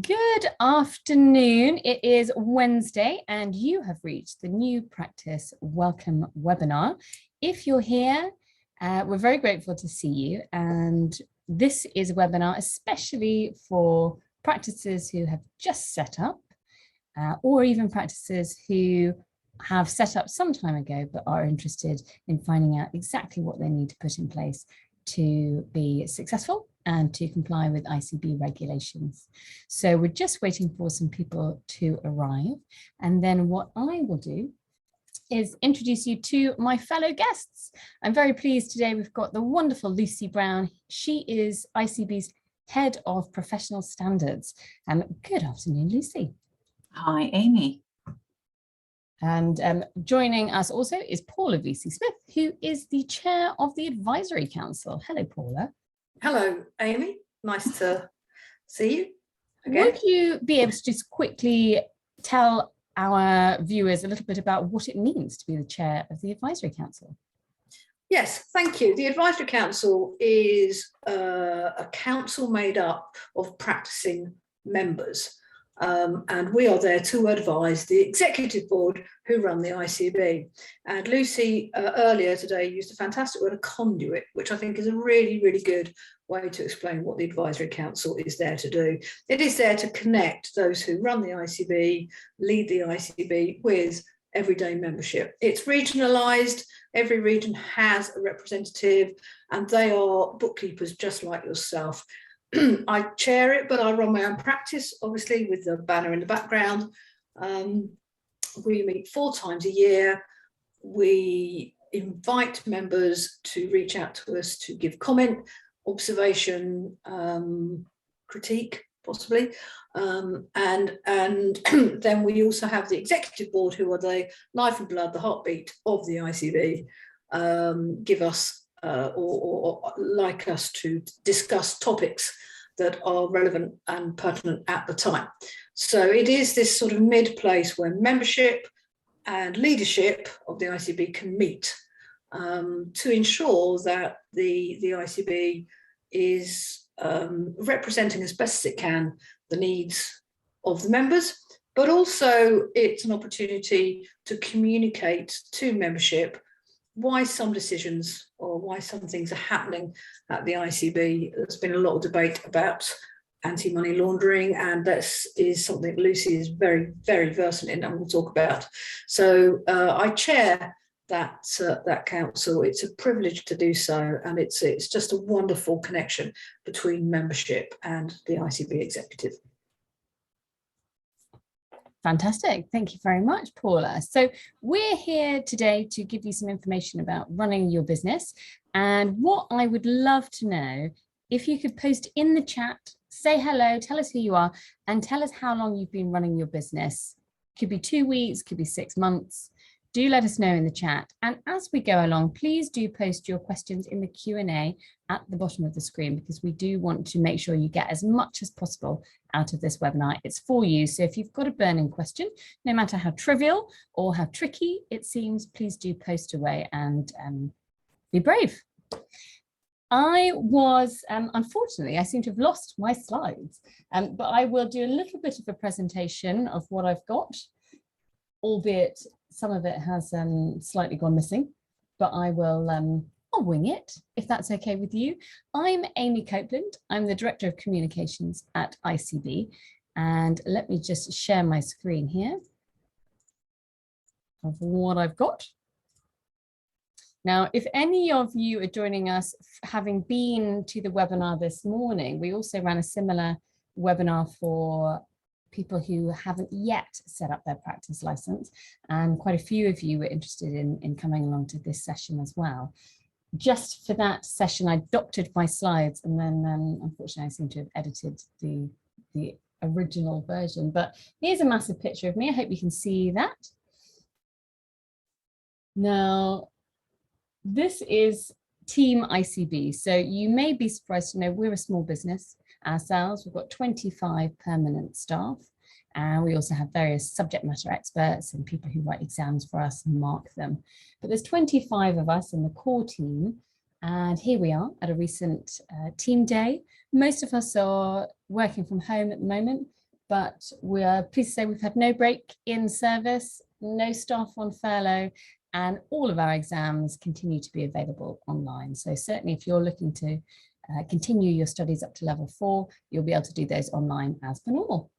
Good afternoon. It is Wednesday and you have reached the New Practice Welcome webinar. If you're here, we're very grateful to see you. And this is a webinar especially for practices who have just set up or even practices who have set up some time ago but are interested in finding out exactly what they need to put in place to be successful and to comply with ICB regulations. So we're just waiting for some people to arrive. And then what I will do is introduce you to my fellow guests. I'm very pleased today we've got the wonderful Lucy Brown. She is ICB's Head of Professional Standards. Good afternoon, Lucy. Hi, Amy. And joining us also is Paula VC-Smith, who is the Chair of the Advisory Council. Hello, Paula. Hello, Amy. Nice to see you again. Would you be able to just quickly tell our viewers a little bit about what it means to be the Chair of the Advisory Council? Yes, thank you. The Advisory Council is a council made up of practicing members. And we are there to advise the executive board who run the ICB. And Lucy earlier today used a fantastic word, a conduit, which I think is a really, really good way to explain what the Advisory Council is there to do. It is there to connect those who run the ICB, lead the ICB with everyday membership. It's regionalised. Every region has a representative and they are bookkeepers just like yourself. I chair it, but I run my own practice, obviously, with the banner in the background. We meet 4 times a year. We invite members to reach out to us to give comment, observation, critique, possibly. And then we also have the executive board, who are the life and blood, the heartbeat of the ICB, give us or like us to discuss topics that are relevant and pertinent at the time. So it is this sort of mid-place where membership and leadership of the ICB can meet to ensure that the ICB is representing as best as it can the needs of the members, but also it's an opportunity to communicate to membership why some decisions or why some things are happening at the ICB. There's been a lot of debate about anti-money laundering, and this is something Lucy is very, very versant in and we'll talk about. So I chair that council. It's a privilege to do so, and it's just a wonderful connection between membership and the ICB executive. Fantastic. Thank you very much, Paula. So we're here today to give you some information about running your business. And what I would love to know, if you could post in the chat, say hello, tell us who you are, and tell us how long you've been running your business. Could be 2 weeks, could be 6 months. Do let us know in the chat. And as we go along, please do post your questions in the Q&A at the bottom of the screen, because we do want to make sure you get as much as possible out of this webinar. It's for you. So if you've got a burning question, no matter how trivial or how tricky it seems, please do post away and be brave. I was, unfortunately, I seem to have lost my slides, but I will do a little bit of a presentation of what I've got, albeit some of it has slightly gone missing, but I will I'll wing it, if that's okay with you. I'm Amy Copeland. I'm the Director of Communications at ICB. And let me just share my screen here of what I've got. Now, if any of you are joining us having been to the webinar this morning, we also ran a similar webinar for people who haven't yet set up their practice license, and quite a few of you were interested in coming along to this session as well. Just for that session, I doctored my slides, and then unfortunately I seem to have edited the original version, but here's a massive picture of me. I hope you can see that. Now, this is Team ICB. So you may be surprised to know we're a small business ourselves. We've got 25 permanent staff, and we also have various subject matter experts and people who write exams for us and mark them. But there's 25 of us in the core team, and here we are at a recent team day. Most of us are working from home at the moment, but we are pleased to say we've had no break in service, no staff on furlough, and all of our exams continue to be available online. So certainly if you're looking to continue your studies up to level 4, you'll be able to do those online as per normal.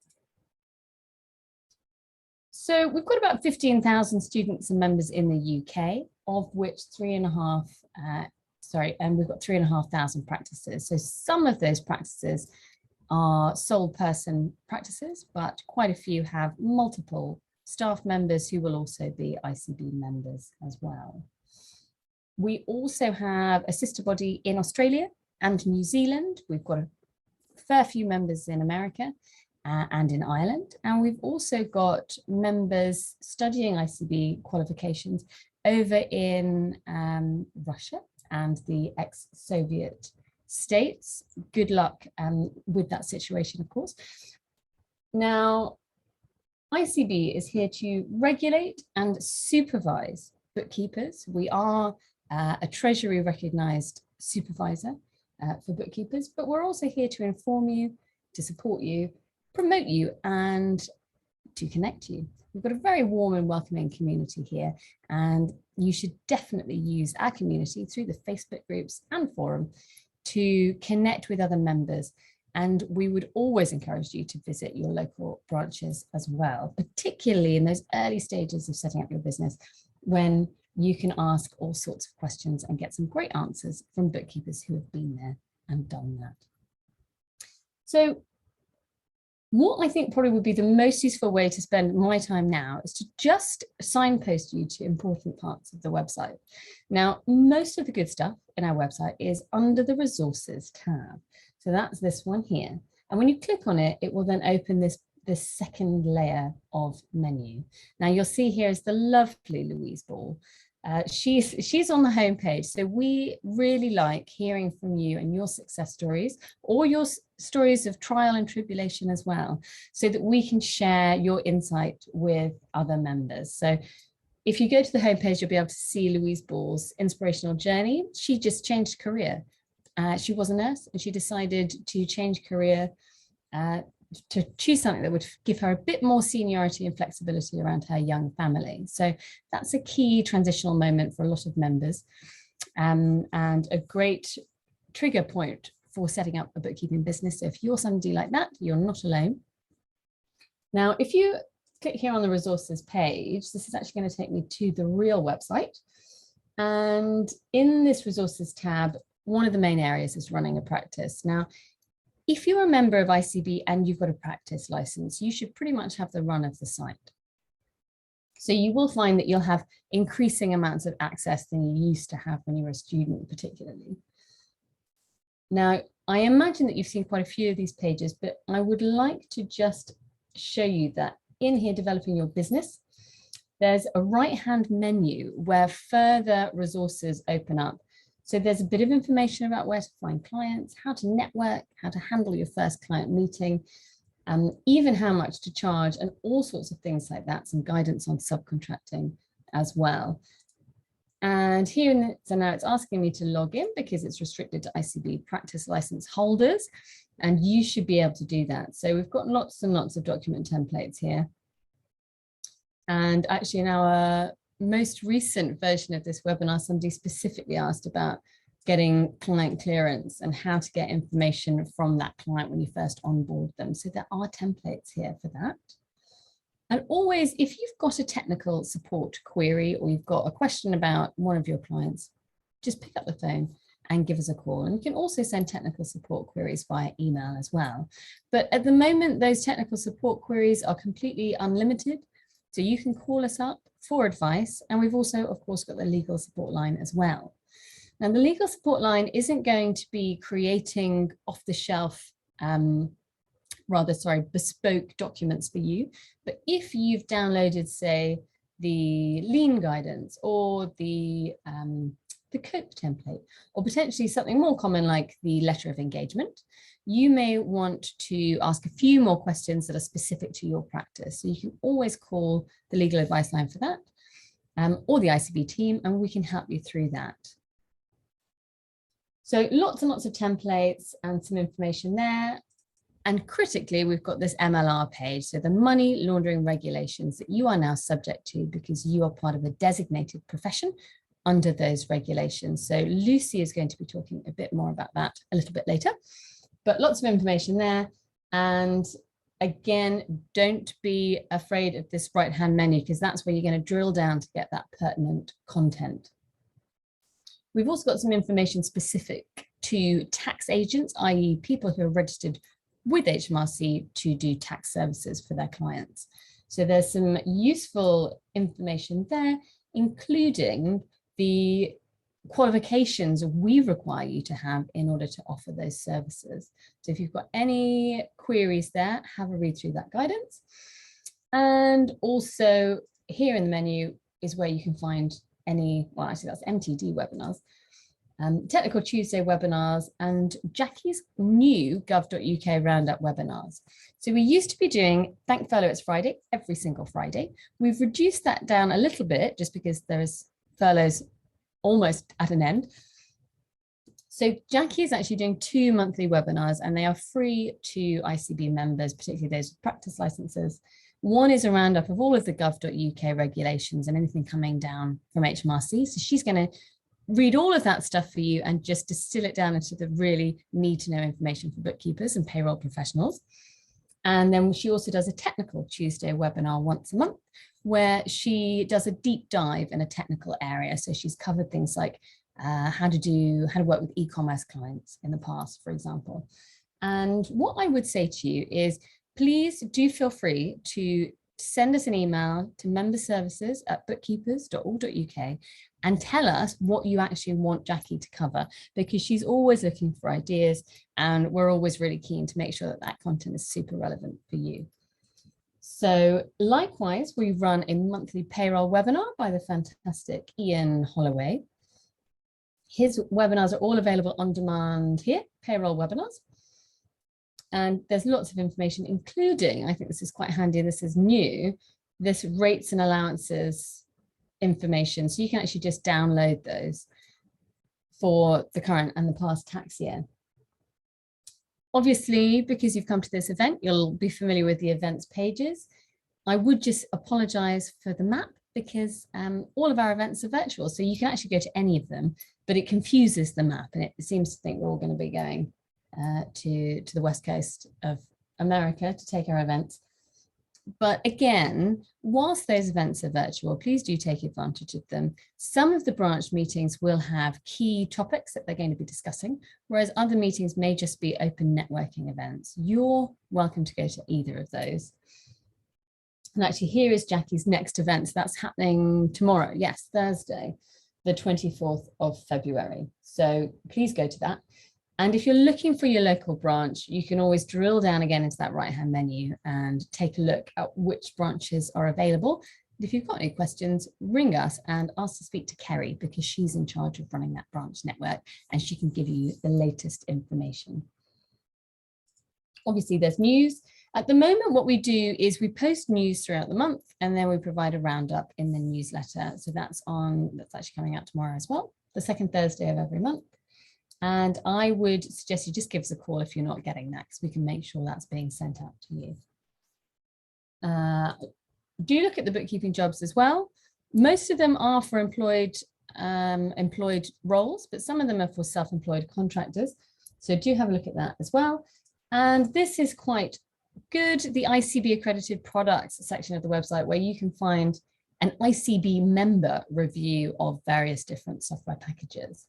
So we've got about 15,000 students and members in the UK, of which and we've got 3,500 practices. So some of those practices are sole person practices, but quite a few have multiple staff members who will also be ICB members as well. We also have a sister body in Australia and New Zealand. We've got a fair few members in America and in Ireland. And we've also got members studying ICB qualifications over in Russia and the ex-Soviet states. Good luck with that situation, of course. Now, ICB is here to regulate and supervise bookkeepers. We are a Treasury recognised supervisor for bookkeepers, but we're also here to inform you, to support you, promote you, and to connect you. We've got a very warm and welcoming community here, and you should definitely use our community through the Facebook groups and forum to connect with other members. And we would always encourage you to visit your local branches as well, particularly in those early stages of setting up your business, when you can ask all sorts of questions and get some great answers from bookkeepers who have been there and done that. So what I think probably would be the most useful way to spend my time now is to just signpost you to important parts of the website. Now, most of the good stuff in our website is under the resources tab. So that's this one here. And when you click on it, it will then open this second layer of menu. Now you'll see here is the lovely Louise Ball. She's on the homepage. So we really like hearing from you and your success stories, or your stories of trial and tribulation as well, so that we can share your insight with other members. So if you go to the homepage, you'll be able to see Louise Ball's inspirational journey. She just changed career. She was a nurse and she decided to change career to choose something that would give her a bit more seniority and flexibility around her young family. So that's a key transitional moment for a lot of members, and a great trigger point for setting up a bookkeeping business. So if you're somebody like that, you're not alone. Now, if you click here on the resources page, this is actually going to take me to the real website. And in this resources tab, one of the main areas is running a practice. Now, if you're a member of ICB and you've got a practice license, you should pretty much have the run of the site. So you will find that you'll have increasing amounts of access than you used to have when you were a student, particularly. Now, I imagine that you've seen quite a few of these pages, but I would like to just show you that in here, developing your business, there's a right-hand menu where further resources open up. So there's a bit of information about where to find clients, how to network, how to handle your first client meeting, even how much to charge, and all sorts of things like that, some guidance on subcontracting as well. And here, so now it's asking me to log in because it's restricted to ICB practice license holders, and you should be able to do that. So we've got lots and lots of document templates here. And actually in our most recent version of this webinar, somebody specifically asked about getting client clearance and how to get information from that client when you first onboard them. So there are templates here for that. And always, if you've got a technical support query or you've got a question about one of your clients, just pick up the phone and give us a call. And you can also send technical support queries via email as well. But at the moment, those technical support queries are completely unlimited. So you can call us up for advice. And we've also, of course, got the legal support line as well. Now, the legal support line isn't going to be creating off-the-shelf, bespoke documents for you. But if you've downloaded, say, the lien guidance or the COPE template, or potentially something more common like the letter of engagement, you may want to ask a few more questions that are specific to your practice. So you can always call the legal advice line for that, or the ICB team, and we can help you through that. So lots and lots of templates and some information there. And critically, we've got this MLR page, so the money laundering regulations that you are now subject to because you are part of a designated profession under those regulations. So Lucy is going to be talking a bit more about that a little bit later, but lots of information there. And again, don't be afraid of this right-hand menu because that's where you're going to drill down to get that pertinent content. We've also got some information specific to tax agents, i.e. people who are registered with HMRC to do tax services for their clients. So there's some useful information there, including the qualifications we require you to have in order to offer those services. So if you've got any queries there, have a read through that guidance. And also here in the menu is where you can find any, well, actually that's MTD webinars, Technical Tuesday webinars, and Jackie's new gov.uk roundup webinars. So we used to be doing Thank Furlough It's Friday every single Friday. We've reduced that down a little bit just because there's furloughs almost at an end. So Jackie is actually doing 2 monthly webinars and they are free to ICB members, particularly those with practice licenses. One is a roundup of all of the gov.uk regulations and anything coming down from HMRC. So she's going to read all of that stuff for you and just distill it down into the really need to know information for bookkeepers and payroll professionals. And then she also does a Technical Tuesday webinar once a month where she does a deep dive in a technical area. So she's covered things like how to work with e-commerce clients in the past, for example. And what I would say to you is, please do feel free to send us an email to memberservices@bookkeepers.org.uk and tell us what you actually want Jackie to cover, because she's always looking for ideas and we're always really keen to make sure that that content is super relevant for you. So likewise, we run a monthly payroll webinar by the fantastic Ian Holloway. His webinars are all available on demand here, payroll webinars. And there's lots of information, including, I think this is quite handy, this is new, this rates and allowances information. So you can actually just download those for the current and the past tax year. Obviously, because you've come to this event, you'll be familiar with the events pages. I would just apologize for the map because all of our events are virtual. So you can actually go to any of them, but it confuses the map and it seems to think we're all going to be going to the west coast of America to take our events. But again, whilst those events are virtual, please do take advantage of them. Some of the branch meetings will have key topics that they're going to be discussing, whereas other meetings may just be open networking events. You're welcome to go to either of those. And actually, here is Jackie's next event. So that's happening tomorrow. Yes, Thursday, the 24th of February. So please go to that. And if you're looking for your local branch, you can always drill down again into that right-hand menu and take a look at which branches are available. If you've got any questions, ring us and ask to speak to Kerry because she's in charge of running that branch network and she can give you the latest information. Obviously, there's news. At the moment, what we do is we post news throughout the month and then we provide a roundup in the newsletter. So that's actually coming out tomorrow as well, the second Thursday of every month. And I would suggest you just give us a call if you're not getting that, because we can make sure that's being sent out to you. Do look at the bookkeeping jobs as well. Most of them are for employed roles, but some of them are for self-employed contractors. So do have a look at that as well. And this is quite good, the ICB accredited products section of the website, where you can find an ICB member review of various different software packages.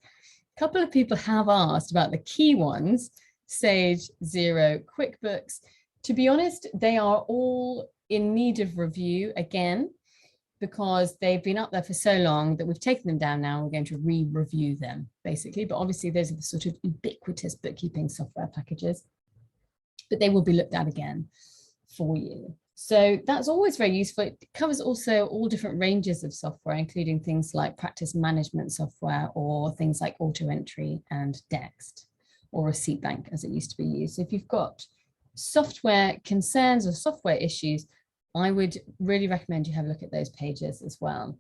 A couple of people have asked about the key ones, Sage, Xero, QuickBooks. To be honest, they are all in need of review again, because they've been up there for so long that we've taken them down now. We're going to re-review them, basically. But obviously, those are the sort of ubiquitous bookkeeping software packages, but they will be looked at again for you. So that's always very useful. It covers also all different ranges of software, including things like practice management software or things like auto entry and Dext or Receipt Bank as it used to be used. So if you've got software concerns or software issues, I would really recommend you have a look at those pages as well.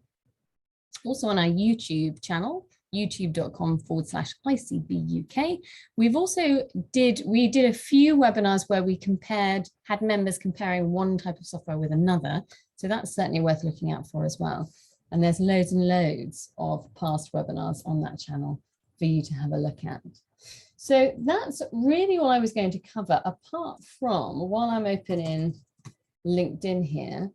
Also on our YouTube channel, youtube.com/ICB UK. We've also did a few webinars where we had members comparing one type of software with another. So that's certainly worth looking out for as well. And there's loads and loads of past webinars on that channel for you to have a look at. So that's really all I was going to cover, apart from, while I'm opening LinkedIn here,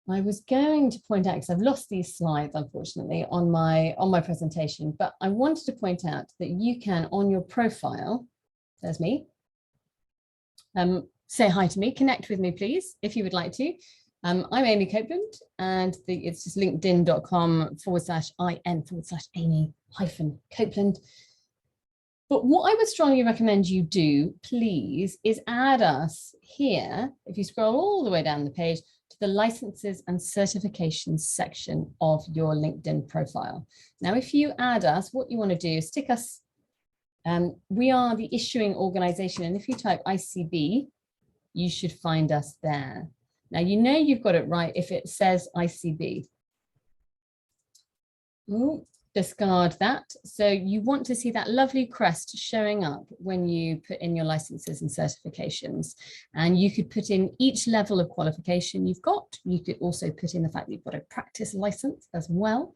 I was going to point out, because I've lost these slides, unfortunately, on my presentation, but I wanted to point out that you can, on your profile, there's me, say hi to me, connect with me, please, if you would like to. I'm Amy Copeland, and it's just linkedin.com/in/Amy-Copeland. But what I would strongly recommend you do, please, is add us here, if you scroll all the way down the page, to the licenses and certifications section of your LinkedIn profile. Now, if you add us, what you want to do is stick us, we are the issuing organization, and if you type ICB, you should find us there. Now, you know you've got it right if it says ICB. Ooh, discard that. So you want to see that lovely crest showing up when you put in your licenses and certifications. And you could put in each level of qualification you've got. You could also put in the fact that you've got a practice license as well.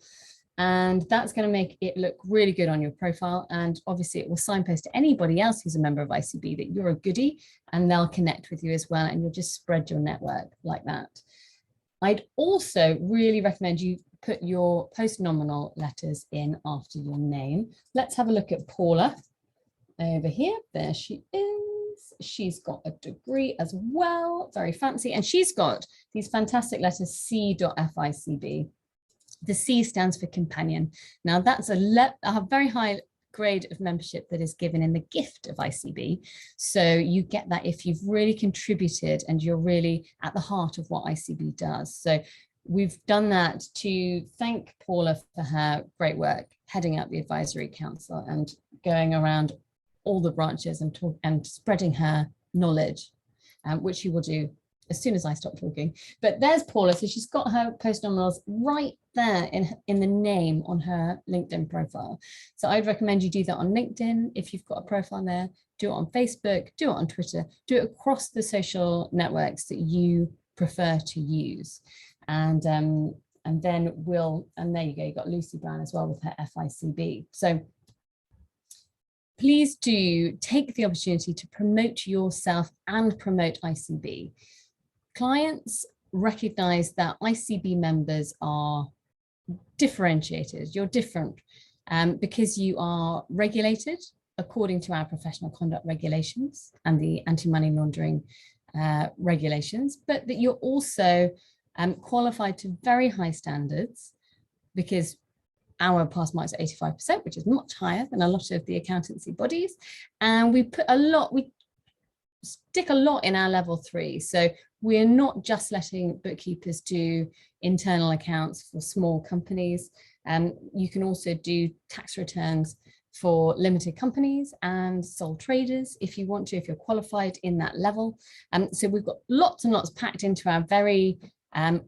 And that's going to make it look really good on your profile. And obviously it will signpost to anybody else who's a member of ICB that you're a goodie, and they'll connect with you as well. And you'll just spread your network like that. I'd also really recommend you put your post-nominal letters in after your name. Let's have a look at Paula over here. There she is. She's got a degree as well, very fancy. And she's got these fantastic letters, C.FICB. The C stands for companion. Now that's a very high grade of membership that is given in the gift of ICB. So you get that if you've really contributed and you're really at the heart of what ICB does. So we've done that to thank Paula for her great work heading up the advisory council and going around all the branches and spreading her knowledge, which she will do as soon as I stop talking. But there's Paula. So she's got her post-nominals right there in the name on her LinkedIn profile. So I'd recommend you do that on LinkedIn. If you've got a profile there, do it on Facebook, do it on Twitter, do it across the social networks that you prefer to use. And then and there you go, you've got Lucy Brown as well with her FICB. So please do take the opportunity to promote yourself and promote ICB. Clients recognize that ICB members are differentiated. You're different because you are regulated according to our professional conduct regulations and the anti-money laundering regulations, but that you're also qualified to very high standards, because our pass marks are 85%, which is much higher than a lot of the accountancy bodies. And we stick a lot in our level 3. So we're not just letting bookkeepers do internal accounts for small companies. You can also do tax returns for limited companies and sole traders if you want to, if you're qualified in that level. So we've got lots and lots packed into our very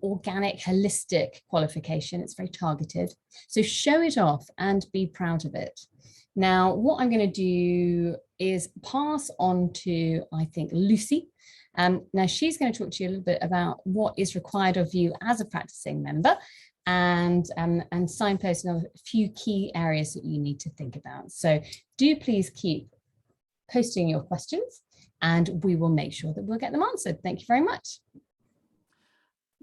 organic, holistic qualification. It's very targeted. So show it off and be proud of it. Now, what I'm going to do is pass on to, I think, Lucy. Now, she's going to talk to you a little bit about what is required of you as a practicing member, and signpost a few key areas that you need to think about. So do please keep posting your questions, and we will make sure that we'll get them answered. Thank you very much.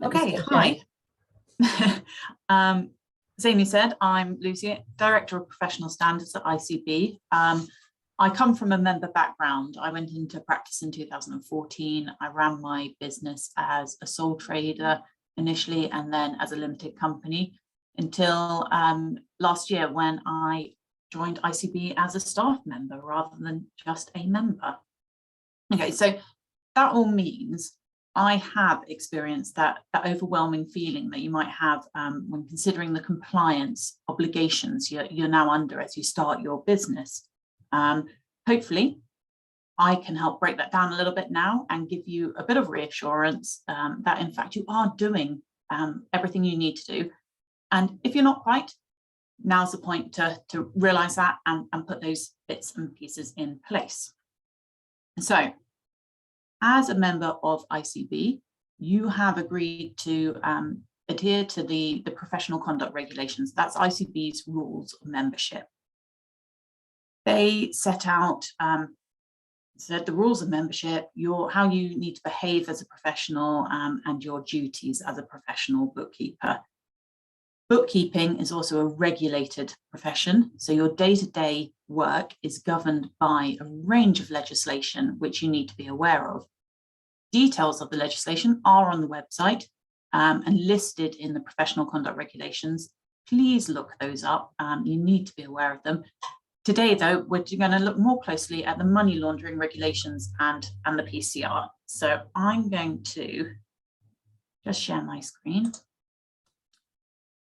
Okay, hi. As Amy said, I'm Lucy, Director of Professional Standards at ICB. I come from a member background. I went into practice in 2014. I ran my business as a sole trader initially, and then as a limited company until last year, when I joined ICB as a staff member rather than just a member. Okay, so that all means I have experienced that overwhelming feeling that you might have when considering the compliance obligations you're now under as you start your business. Hopefully, I can help break that down a little bit now and give you a bit of reassurance that in fact you are doing everything you need to do. And if you're not quite, now's the point to realize that and put those bits and pieces in place. So as a member of ICB, you have agreed to adhere to the professional conduct regulations. That's ICB's rules of membership. They set out the rules of membership, how you need to behave as a professional, and your duties as a professional bookkeeper. Bookkeeping is also a regulated profession, so your day-to-day work is governed by a range of legislation which you need to be aware of. Details of the legislation are on the website and listed in the professional conduct regulations. Please look those up. You need to be aware of them. Today, though, we're going to look more closely at the money laundering regulations and the PCR. So I'm going to just share my screen.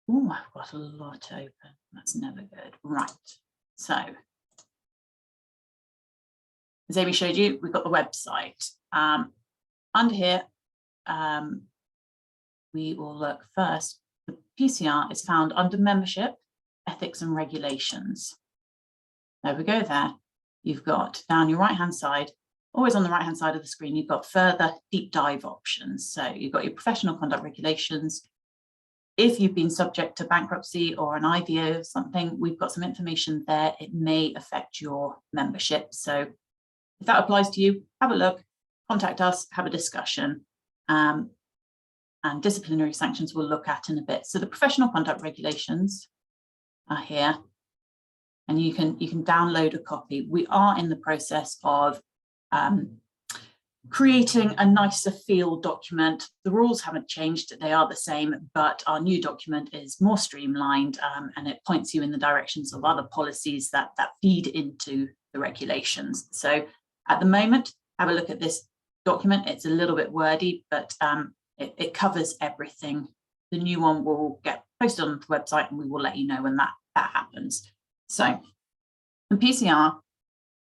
Oh, I've got a lot open. That's never good. Right. So, as Amy showed you, we've got the website. Under here, we will look first. The PCR is found under Membership, Ethics and Regulations. There we go there. You've got down your right-hand side, always on the right-hand side of the screen, you've got further deep dive options. So you've got your professional conduct regulations. If you've been subject to bankruptcy or an IVO or something, we've got some information there. It may affect your membership. So if that applies to you, have a look, contact us, have a discussion. And disciplinary sanctions we'll look at in a bit. So the professional conduct regulations are here, and you can download a copy. We are in the process of creating a nicer feel document. The rules haven't changed, they are the same, but our new document is more streamlined and it points you in the directions of other policies that feed into the regulations. So at the moment, have a look at this document. It's a little bit wordy, but it covers everything. The new one will get posted on the website and we will let you know when that happens. So the PCR,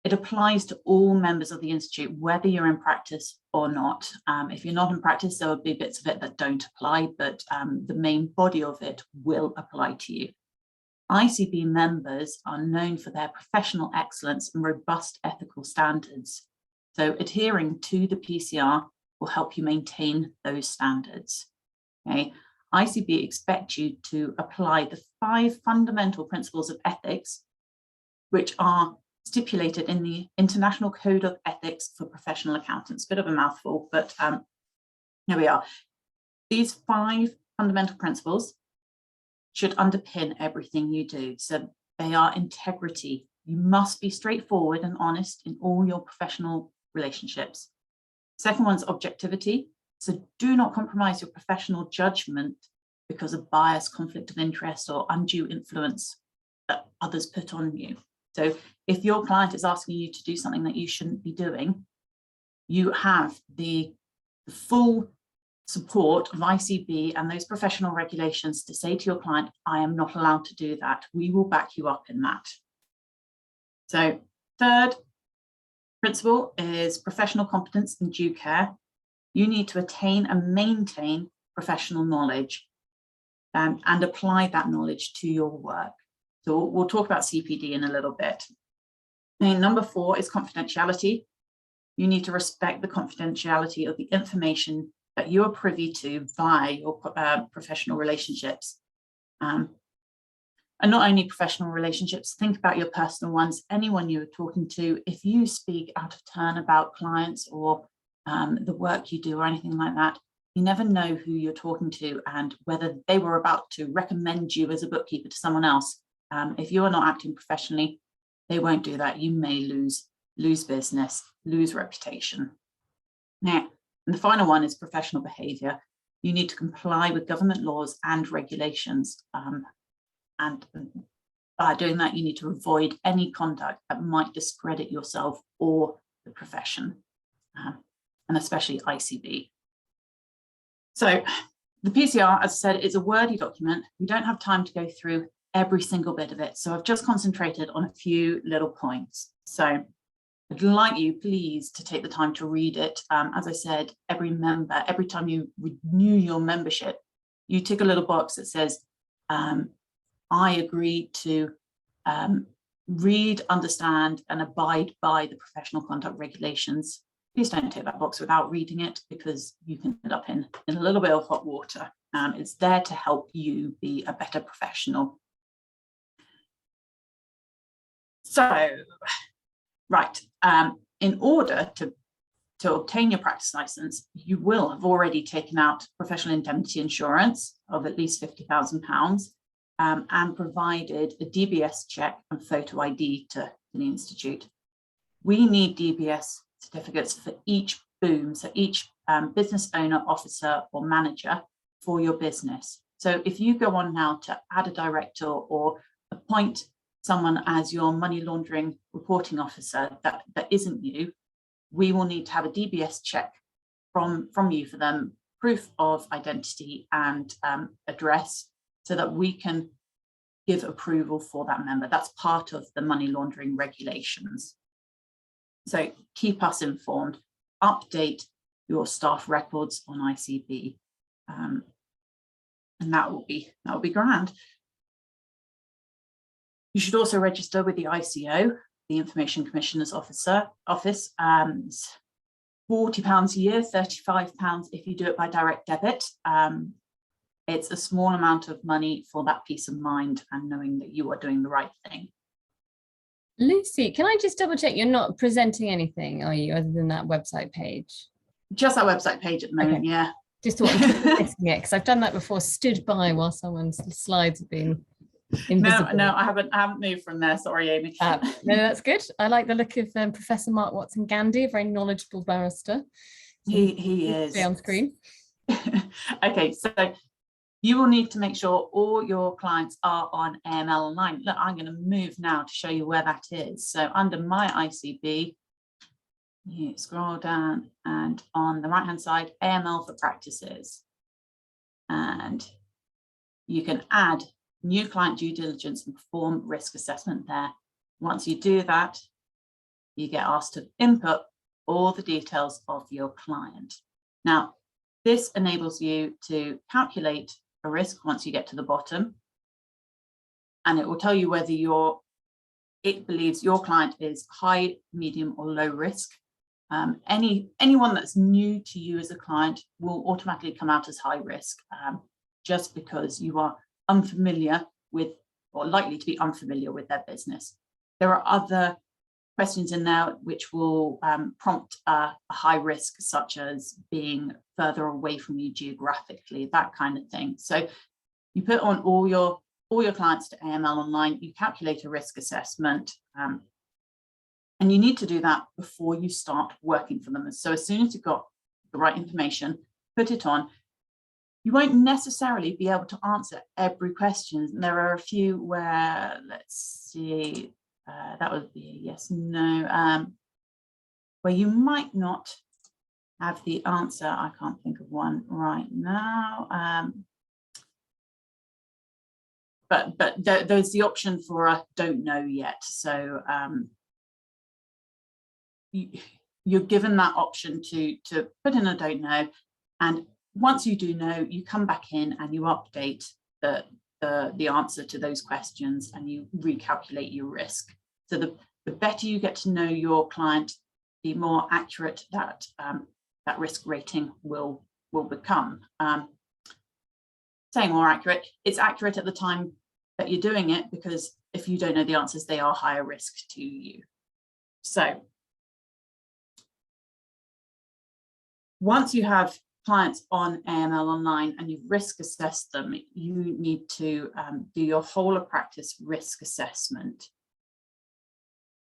it applies to all members of the Institute, whether you're in practice or not. If you're not in practice, there will be bits of it that don't apply, but the main body of it will apply to you. ICB members are known for their professional excellence and robust ethical standards. So adhering to the PCR will help you maintain those standards. Okay? ICB expect you to apply the 5 fundamental principles of ethics, which are stipulated in the International Code of Ethics for Professional Accountants. Bit of a mouthful, but here we are. These 5 fundamental principles should underpin everything you do. So they are integrity. You must be straightforward and honest in all your professional relationships. Second one's objectivity. So do not compromise your professional judgment because of bias, conflict of interest, or undue influence that others put on you. So if your client is asking you to do something that you shouldn't be doing, you have the full support of ICB and those professional regulations to say to your client, I am not allowed to do that. We will back you up in that. So third principle is professional competence and due care. You need to attain and maintain professional knowledge and apply that knowledge to your work. So we'll talk about CPD in a little bit. And number 4 is confidentiality. You need to respect the confidentiality of the information that you are privy to via your professional relationships. And not only professional relationships, think about your personal ones, anyone you are talking to. If you speak out of turn about clients or the work you do or anything like that, you never know who you're talking to and whether they were about to recommend you as a bookkeeper to someone else. If you are not acting professionally, they won't do that. You may lose business, lose reputation. Now, and the final one is professional behaviour. You need to comply with government laws and regulations. And by doing that, you need to avoid any conduct that might discredit yourself or the profession, and especially ICB. So the PCR, as I said, is a wordy document. We don't have time to go through every single bit of it. So I've just concentrated on a few little points. So I'd like you, please, to take the time to read it. As I said, every member, every time you renew your membership, you tick a little box that says, I I agree to read, understand, and abide by the professional conduct regulations. Please don't tick that box without reading it, because you can end up in a little bit of hot water. It's there to help you be a better professional. So, right, in order to obtain your practice license, you will have already taken out professional indemnity insurance of at least £50,000 and provided a DBS check and photo ID to the Institute. We need DBS certificates for each boom, so each business owner, officer, or manager for your business. So if you go on now to add a director or appoint someone as your money laundering reporting officer that isn't you, we will need to have a DBS check from you for them, proof of identity and address, so that we can give approval for that member. That's part of the money laundering regulations. So keep us informed, update your staff records on ICB, and that will be grand. You should also register with the ICO, the Information Commissioner's Office. £40 a year, £35 if you do it by direct debit. It's a small amount of money for that peace of mind and knowing that you are doing the right thing. Lucy, can I just double check you're not presenting anything, are you, other than that website page? Just that website page at the moment, okay. Yeah. Just thought I'm missing it, because I've done that before, stood by while someone's slides have been invisible. No, I haven't moved from there. Sorry, Amy. No, that's good. I like the look of Professor Mark Watson-Gandy, a very knowledgeable barrister. He is. On screen. Okay, so you will need to make sure all your clients are on AML Online. Look, I'm going to move now to show you where that is. So under My ICB, you scroll down, and on the right-hand side, AML for practices. And you can add new client due diligence and perform risk assessment there. Once you do that, you get asked to input all the details of your client. Now, this enables you to calculate a risk once you get to the bottom, and it will tell you whether it believes your client is high, medium, or low risk. Anyone that's new to you as a client will automatically come out as high risk, just because you are unfamiliar with, or likely to be unfamiliar with, their business. There are other questions in there which will prompt a high risk, such as being further away from you geographically, that kind of thing. So you put on all your clients to AML Online, you calculate a risk assessment, and you need to do that before you start working for them. So as soon as you've got the right information, put it on. You won't necessarily be able to answer every question. There are a few where, let's see, that would be a yes, no, where you might not have the answer. I can't think of one right now. But there's the option for a don't know yet. So you're given that option to put in a don't know, and once you do know, you come back in and you update the answer to those questions, and you recalculate your risk. So the better you get to know your client, the more accurate that risk rating will become. Saying more accurate, it's accurate at the time that you're doing it, because if you don't know the answers, they are higher risk to you. So once you have clients on AML Online and you've risk assessed them, you need to do your whole of practice risk assessment.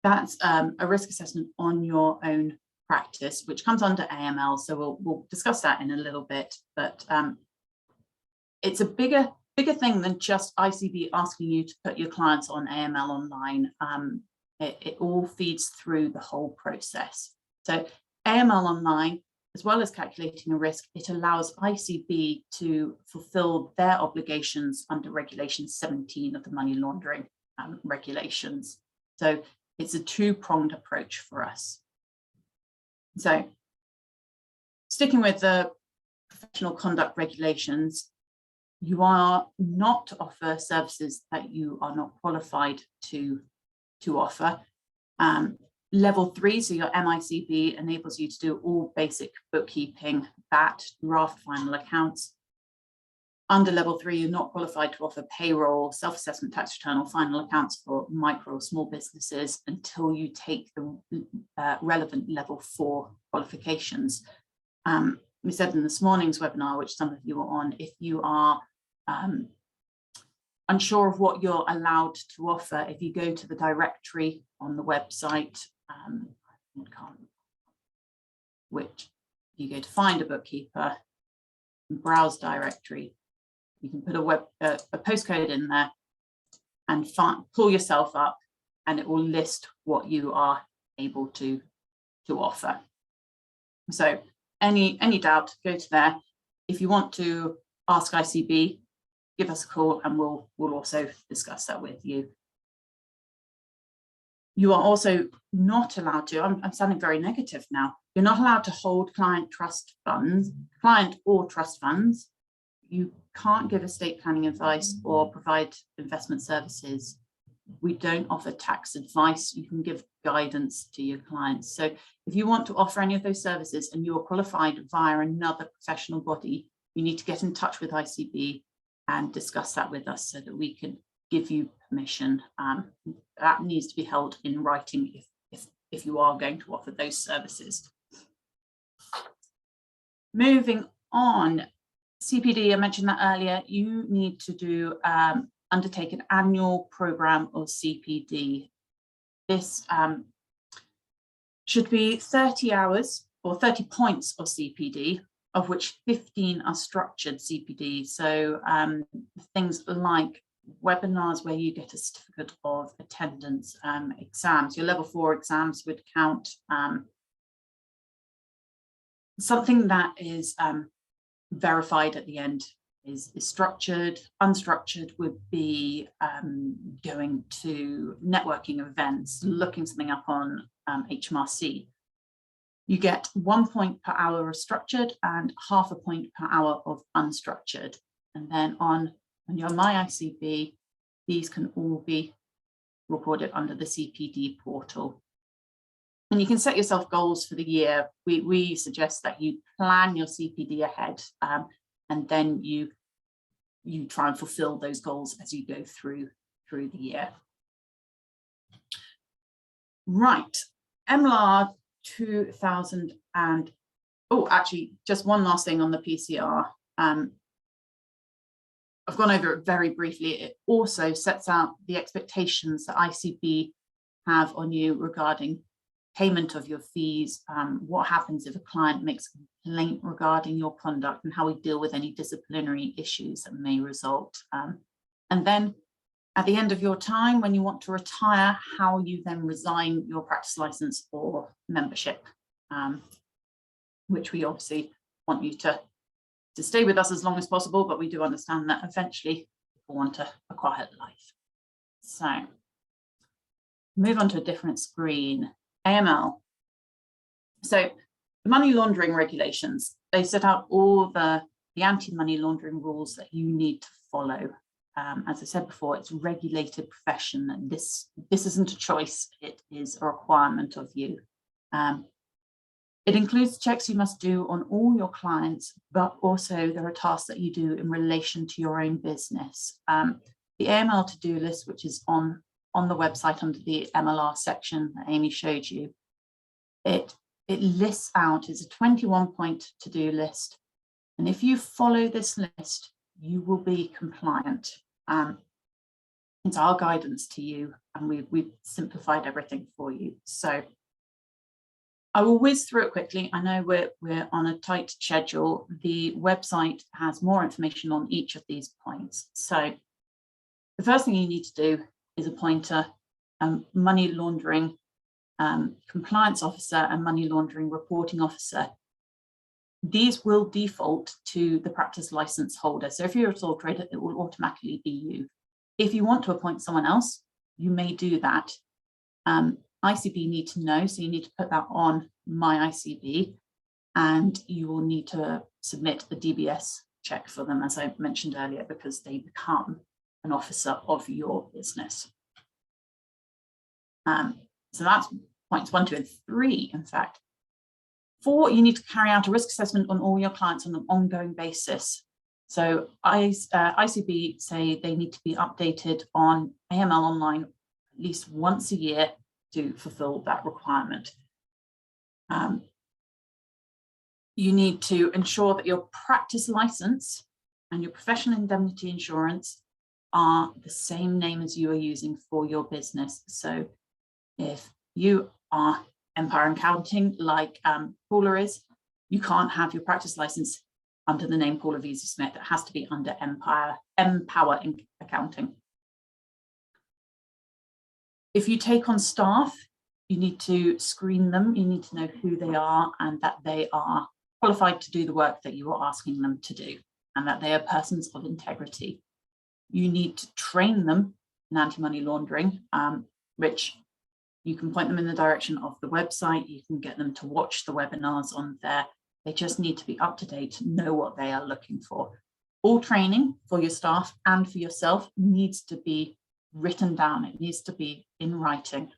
That's a risk assessment on your own practice, which comes under AML. So we'll discuss that in a little bit, but it's a bigger thing than just ICB asking you to put your clients on AML Online. It all feeds through the whole process. So AML Online, as well as calculating a risk, it allows ICB to fulfill their obligations under Regulation 17 of the money laundering regulations. So it's a two-pronged approach for us. So sticking with the professional conduct regulations, You are not to offer services that you are not qualified to offer. Level 3, so your MICB, enables you to do all basic bookkeeping, VAT, draft final accounts. Under level 3, you're not qualified to offer payroll, self-assessment tax return, or final accounts for micro or small businesses until you take the relevant level 4 qualifications. We said in this morning's webinar, which some of you are on, if you are unsure of what you're allowed to offer, if you go to the directory on the website, which you go to find a bookkeeper, browse directory, you can put a postcode in there and pull yourself up, and it will list what you are able to offer. So any doubt, go to there. If you want to ask ICB, give us a call and we'll also discuss that with you. You are also not allowed to, I'm sounding very negative now, you're not allowed to hold client or trust funds. You can't give estate planning advice or provide investment services. We don't offer tax advice. You can give guidance to your clients. So if you want to offer any of those services and you're qualified via another professional body, you need to get in touch with ICB and discuss that with us so that we can give you permission. That needs to be held in writing if you are going to offer those services. Moving on, CPD, I mentioned that earlier, you need to undertake an annual program of CPD. This should be 30 hours or 30 points of CPD, of which 15 are structured CPD. So things like webinars where you get a certificate of attendance, exams, your level 4 exams would count. Something that is verified at the end is structured. Unstructured would be going to networking events, looking something up on HMRC. You get 1 point per hour of structured and ½ a point per hour of unstructured. And then on your MyICB, these can all be recorded under the CPD portal. And you can set yourself goals for the year. We suggest that you plan your CPD ahead, and then you try and fulfill those goals as you go through the year. Right, MLR 2000 and, oh, actually, just one last thing on the PCR. I've gone over it very briefly. It also sets out the expectations that ICB have on you regarding payment of your fees, what happens if a client makes a complaint regarding your conduct, and how we deal with any disciplinary issues that may result. And then at the end of your time, when you want to retire, how you then resign your practice license or membership, which we obviously want you to stay with us as long as possible, but we do understand that eventually people want a quiet life. So move on to a different screen. AML. So the money laundering regulations, they set out all the anti-money laundering rules that you need to follow. As I said before, it's a regulated profession, and this isn't a choice, it is a requirement of you. It includes checks you must do on all your clients, but also there are tasks that you do in relation to your own business. The Aml To-Do List, which is on the website under the MLR section that Amy showed you, it lists out, it's a 21-point to-do list. And if you follow this list, you will be compliant. It's our guidance to you, and we've simplified everything for you. So I will whiz through it quickly. I know we're on a tight schedule. The website has more information on each of these points. So the first thing you need to do is appoint a money laundering compliance officer and money laundering reporting officer. These will default to the practice license holder. So if you're a sole trader, it will automatically be you. If you want to appoint someone else, you may do that. ICB need to know, so you need to put that on MyICB, and you will need to submit a DBS check for them, as I mentioned earlier, because they become an officer of your business. So that's points 1, 2, and 3, in fact. 4, you need to carry out a risk assessment on all your clients on an ongoing basis. So ICB say they need to be updated on AML Online at least once a year to fulfill that requirement. You need to ensure that your practice license and your professional indemnity insurance are the same name as you are using for your business. So if you are Empire Accounting, like Paula is, you can't have your practice license under the name Paula Vesey Smith. It has to be under Empower Accounting. If you take on staff, you need to screen them. You need to know who they are and that they are qualified to do the work that you are asking them to do, and that they are persons of integrity. You need to train them in anti-money laundering, which you can point them in the direction of the website. You can get them to watch the webinars on there. They just need to be up to date, know what they are looking for. All training for your staff and for yourself needs to be written down. It needs to be in writing.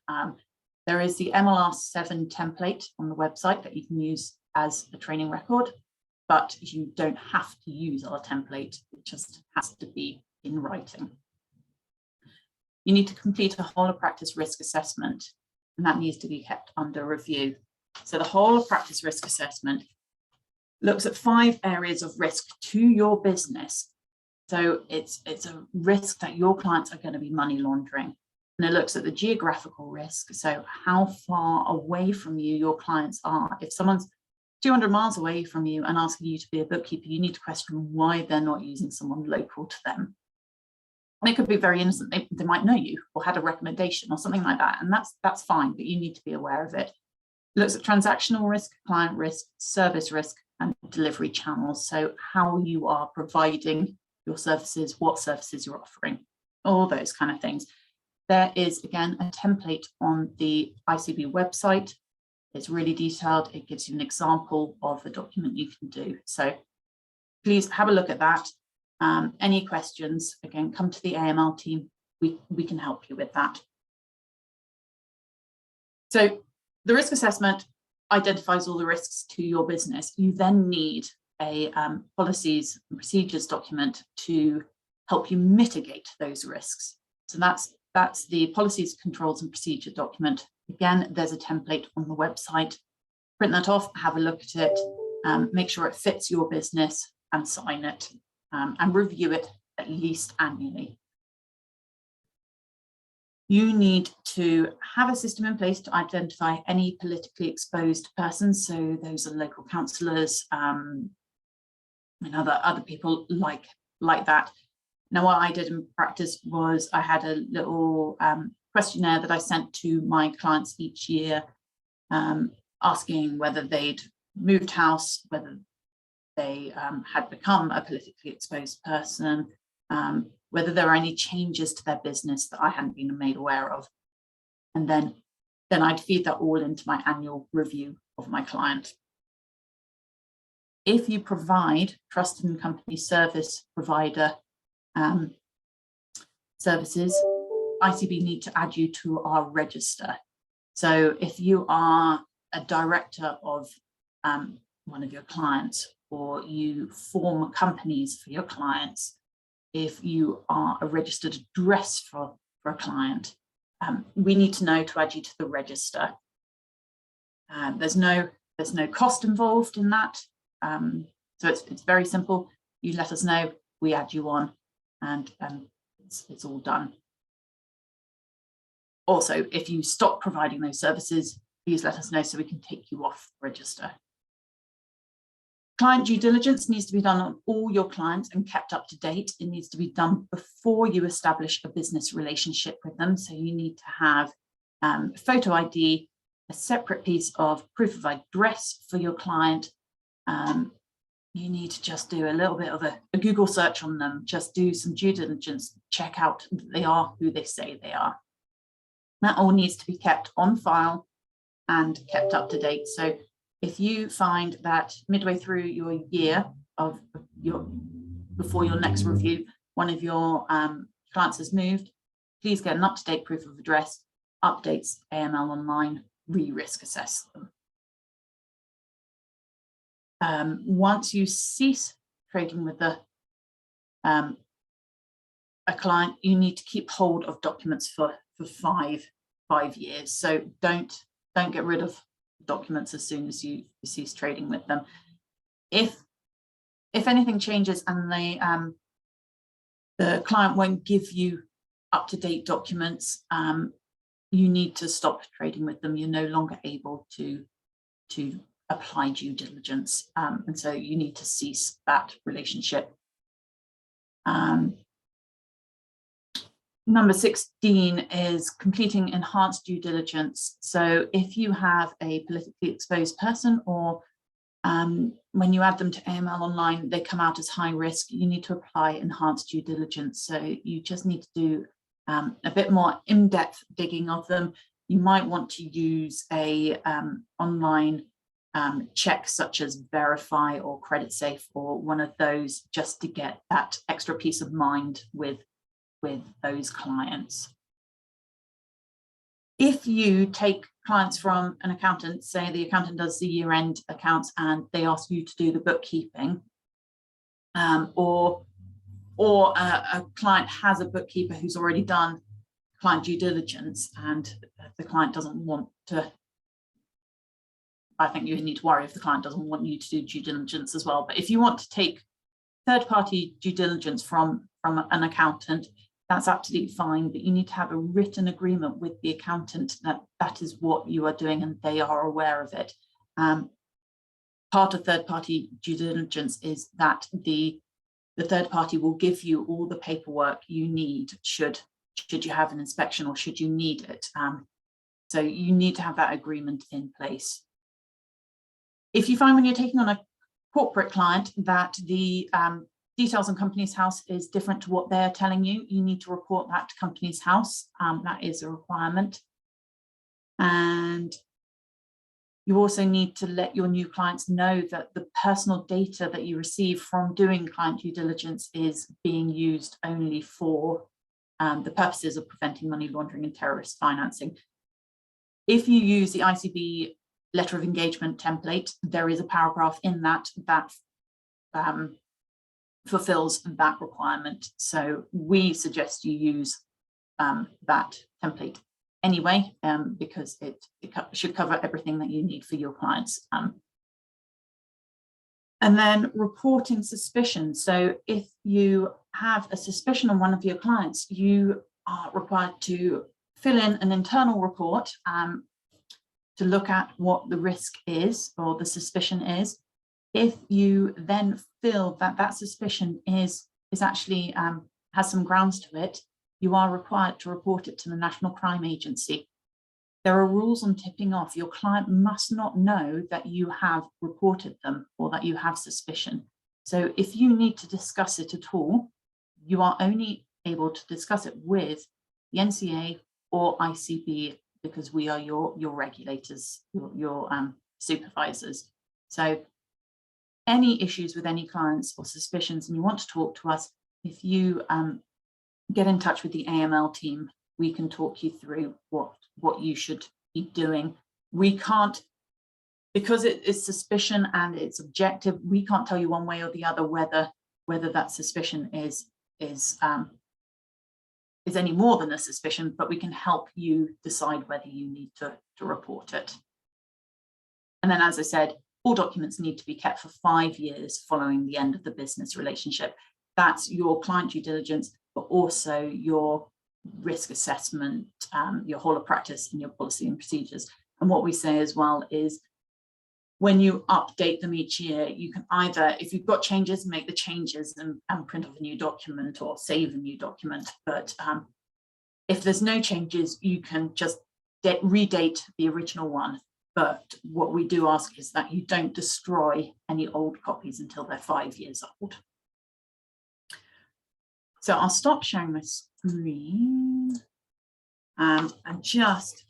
There is the MLR7 template on the website that you can use as a training record, but you don't have to use our template. It just has to be in writing. You need to complete a whole of practice risk assessment, and that needs to be kept under review. So the whole of practice risk assessment looks at 5 areas of risk to your business. So it's a risk that your clients are going to be money laundering. And it looks at the geographical risk. So how far away from you your clients are. If someone's 200 miles away from you and asking you to be a bookkeeper, you need to question why they're not using someone local to them. And it could be very innocent. They might know you or had a recommendation or something like that. And that's fine, but you need to be aware of it. It looks at transactional risk, client risk, service risk, and delivery channels. So how you are providing your services, what services you're offering, all those kind of things. There is, again, a template on the ICB website. It's really detailed. It gives you an example of the document you can do. So please have a look at that. Any questions, again, come to the AML team. We can help you with that. So the risk assessment identifies all the risks to your business. You then need a policies and procedures document to help you mitigate those risks. So that's the policies, controls and procedure document. Again, there's a template on the website. Print that off, have a look at it, make sure it fits your business and sign it, and review it at least annually. You need to have a system in place to identify any politically exposed persons. So those are local councillors and other people like that. Now, what I did in practice was I had a little questionnaire that I sent to my clients each year, asking whether they'd moved house, whether they had become a politically exposed person, whether there were any changes to their business that I hadn't been made aware of. And then I'd feed that all into my annual review of my client. If you provide trusted and company service provider services, ICB need to add you to our register. So if you are a director of one of your clients, or you form companies for your clients, if you are a registered address for a client, we need to know to add you to the register. There's no cost involved in that. So it's very simple. You let us know, we add you on, and it's all done. Also, if you stop providing those services, please let us know so we can take you off the register. Client due diligence needs to be done on all your clients and kept up to date. It needs to be done before you establish a business relationship with them. So you need to have photo ID, a separate piece of proof of address for your client. You need to just do a little bit of a Google search on them, just do some due diligence, check out that they are who they say they are. That all needs to be kept on file and kept up to date. So if you find that midway through your year, before your next review, one of your clients has moved, please get an up-to-date proof of address, updates AML online, re-risk assess them. Once you cease trading with a client, you need to keep hold of documents for 5 years. So don't get rid of documents as soon as you cease trading with them. If anything changes and the client won't give you up-to-date documents, you need to stop trading with them. You're no longer able to apply due diligence, and so you need to cease that relationship. Number 16 is completing enhanced due diligence. So if you have a politically exposed person, or when you add them to AML online, they come out as high risk, you need to apply enhanced due diligence. So you just need to do a bit more in-depth digging of them. You might want to use a online check such as Verify or Credit Safe or one of those, just to get that extra peace of mind with those clients. If you take clients from an accountant, say the accountant does the year-end accounts and they ask you to do the bookkeeping, or a client has a bookkeeper who's already done client due diligence and the client doesn't want to, I think you need to worry if the client doesn't want you to do due diligence as well. But if you want to take third-party due diligence from an accountant, that's absolutely fine, but you need to have a written agreement with the accountant that is what you are doing and they are aware of it. Part of third-party due diligence is that the third party will give you all the paperwork you need should you have an inspection or should you need it. So you need to have that agreement in place. If you find when you're taking on a corporate client that the details on Companies House is different to what they're telling you, you need to report that to Companies House. That is a requirement. And you also need to let your new clients know that the personal data that you receive from doing client due diligence is being used only for the purposes of preventing money laundering and terrorist financing. If you use the ICB letter of engagement template, there is a paragraph in that fulfills that requirement. So we suggest you use that template anyway, because it should cover everything that you need for your clients. And then reporting suspicion. So if you have a suspicion on one of your clients, you are required to fill in an internal report to look at what the risk is or the suspicion is. If you then feel that that suspicion is actually has some grounds to it, you are required to report it to the National Crime Agency. There are rules on tipping off. Your client must not know that you have reported them or that you have suspicion. So if you need to discuss it at all, you are only able to discuss it with the NCA or ICB, because we are your regulators, your supervisors. So any issues with any clients or suspicions and you want to talk to us, if you get in touch with the AML team, we can talk you through what you should be doing. We can't, because it is suspicion and it's objective, we can't tell you one way or the other whether that suspicion is any more than a suspicion, but we can help you decide whether you need to report it. And then, as I said, all documents need to be kept for 5 years following the end of the business relationship. That's your client due diligence, but also your risk assessment, your whole of practice and your policy and procedures. And what we say as well is when you update them each year, you can either, if you've got changes, make the changes and print off a new document or save a new document. But if there's no changes, you can just redate the original one. But what we do ask is that you don't destroy any old copies until they're 5 years old. So I'll stop sharing my screen. And I just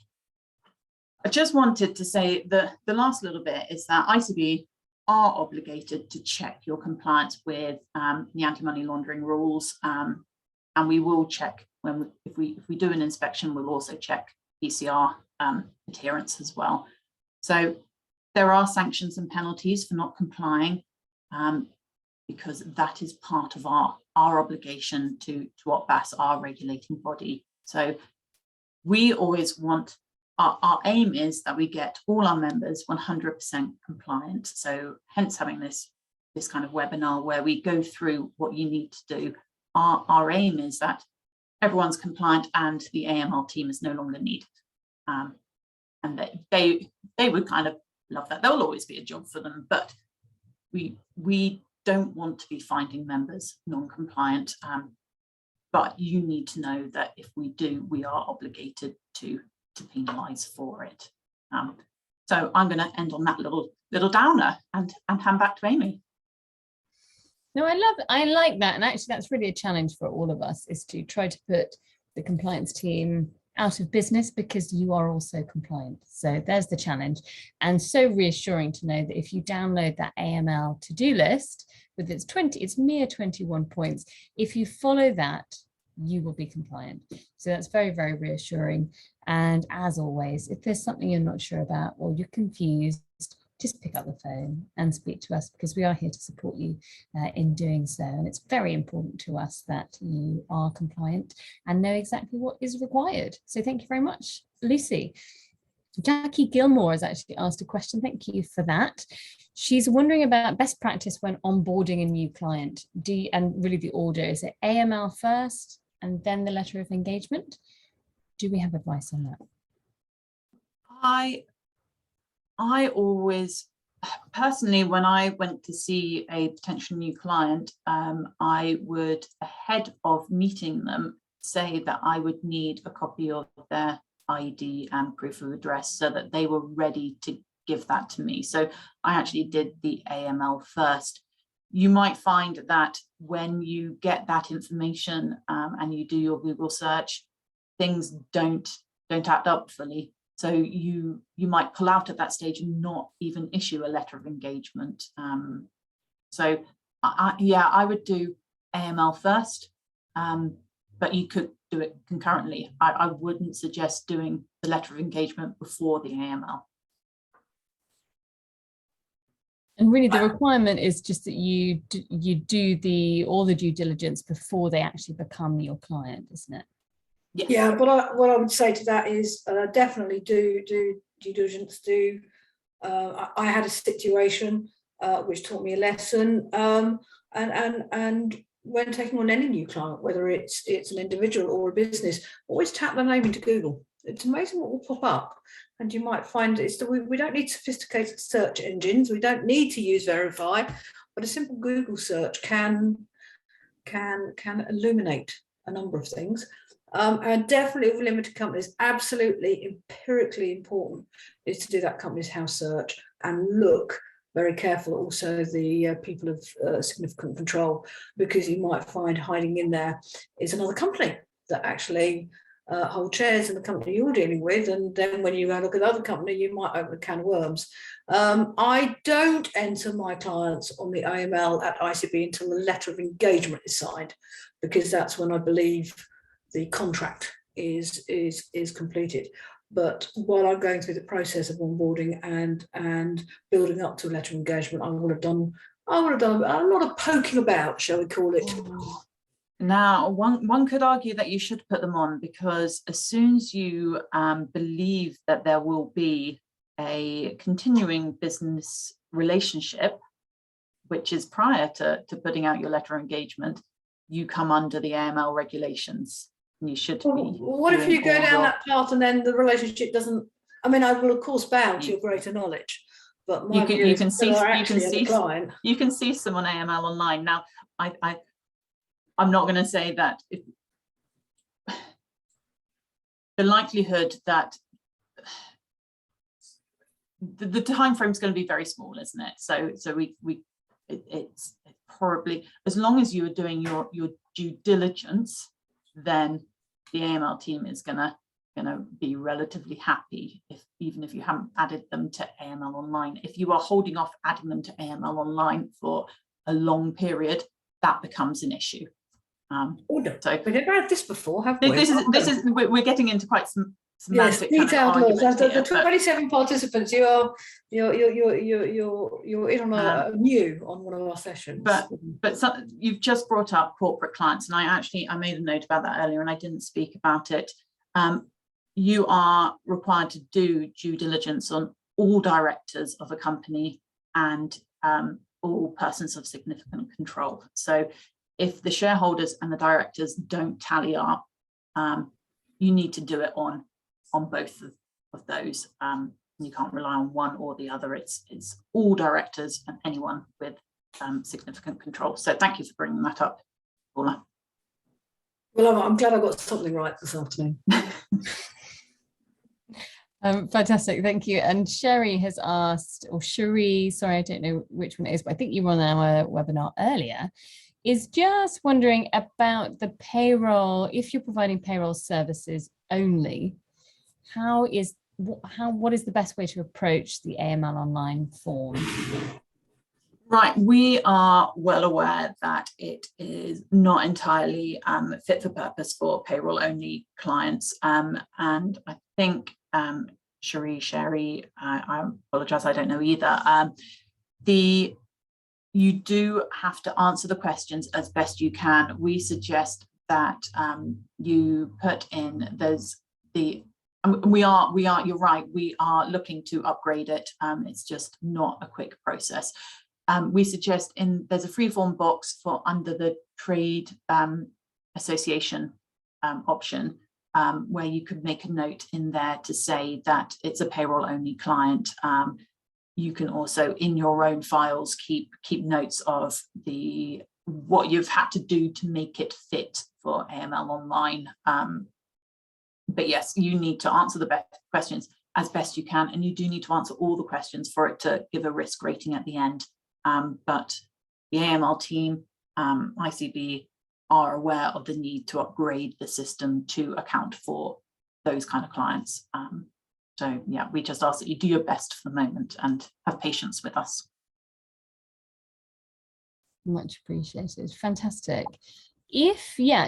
wanted to say that the last little bit is that ICB are obligated to check your compliance with the anti-money laundering rules, and we will check if we do an inspection. We'll also check PCR adherence as well. So there are sanctions and penalties for not complying, because that is part of our obligation to OPBAS, our regulating body. So we always want, our aim is that we get all our members 100% compliant. So hence having this kind of webinar where we go through what you need to do. Our aim is that everyone's compliant and the AML team is no longer needed. And they would kind of love that. There'll always be a job for them, but we don't want to be finding members non-compliant. But you need to know that if we do, we are obligated to penalise for it. So I'm going to end on that little downer and hand back to Amy. No, I like that. And actually, that's really a challenge for all of us, is to try to put the compliance team out of business because you are also compliant. So there's the challenge. And so reassuring to know that if you download that AML to-do list with its mere 21 points, if you follow that, you will be compliant. So that's very, very reassuring. And as always, if there's something you're not sure about or you're confused, just pick up the phone and speak to us, because we are here to support you in doing so. And it's very important to us that you are compliant and know exactly what is required. So thank you very much, Lucy. Jackie Gilmore has actually asked a question. Thank you for that. She's wondering about best practice when onboarding a new client. And really the order, is it AML first and then the letter of engagement? Do we have advice on that? I always, personally, when I went to see a potential new client, I would, ahead of meeting them, say that I would need a copy of their ID and proof of address so that they were ready to give that to me. So I actually did the AML first. You might find that when you get that information and you do your Google search, things don't add up fully. So you might pull out at that stage and not even issue a letter of engagement. So I would do AML first, but you could do it concurrently. I wouldn't suggest doing the letter of engagement before the AML. And really the requirement is just that you do all the due diligence before they actually become your client, isn't it? Yes. Yeah, but what I would say to that is definitely do due diligence. I had a situation which taught me a lesson, and when taking on any new client, whether it's an individual or a business, always tap their name into Google. It's amazing what will pop up, and you might find we don't need sophisticated search engines. We don't need to use Verify, but a simple Google search can illuminate a number of things. And definitely with limited companies, absolutely empirically important is to do that company's house search and look very careful also the people of significant control, because you might find hiding in there is another company that actually hold shares in the company you're dealing with, and then when you go look at the other company, you might open a can of worms. I don't enter my clients on the AML at ICB until the letter of engagement is signed, because that's when I believe the contract is completed. But while I'm going through the process of onboarding and building up to a letter of engagement, I would have done a lot of poking about, shall we call it. Now, one could argue that you should put them on, because as soon as you believe that there will be a continuing business relationship, which is prior to putting out your letter of engagement, you come under the AML regulations. You should be. What if you go down that path and then the relationship doesn't? I mean, I will of course bow to your greater knowledge, but my view is you can see someone AML online. Now, I'm not going to say that the likelihood that the time frame is going to be very small, isn't it? So it's probably, as long as you are doing your due diligence, then the AML team is going to going to be relatively happy even if you haven't added them to AML Online. If you are holding off adding them to AML Online for a long period, that becomes an issue. So we've never had this before, have we? We're getting into quite some semantic detailed laws. The 27 participants, you're in on a new on one of our sessions. But you've just brought up corporate clients, and I made a note about that earlier, and I didn't speak about it. You are required to do due diligence on all directors of a company and all persons of significant control. So if the shareholders and the directors don't tally up, you need to do it on both of those. You can't rely on one or the other. It's all directors and anyone with significant control. So thank you for bringing that up, Paula. Well, I'm glad I got something right this afternoon. Fantastic, thank you. And Sherry has asked, or Cherie, sorry, I don't know which one it is, but I think you were on our webinar earlier, is just wondering about the payroll. If you're providing payroll services only, what is the best way to approach the AML Online form? Right, we are well aware that it is not entirely fit for purpose for payroll only clients. And I think, Sherry, I apologize, I don't know either. You do have to answer the questions as best you can. We suggest that you put in you're right, we are looking to upgrade it. It's just not a quick process. We suggest there's a free-form box for under the trade association option, where you could make a note in there to say that it's a payroll only client. You can also in your own files keep notes of what you've had to do to make it fit for AML Online. But yes, you need to answer the best questions as best you can, and you do need to answer all the questions for it to give a risk rating at the end. But the AML team, ICB, are aware of the need to upgrade the system to account for those kind of clients. So yeah, we just ask that you do your best for the moment and have patience with us. Much appreciated. Fantastic.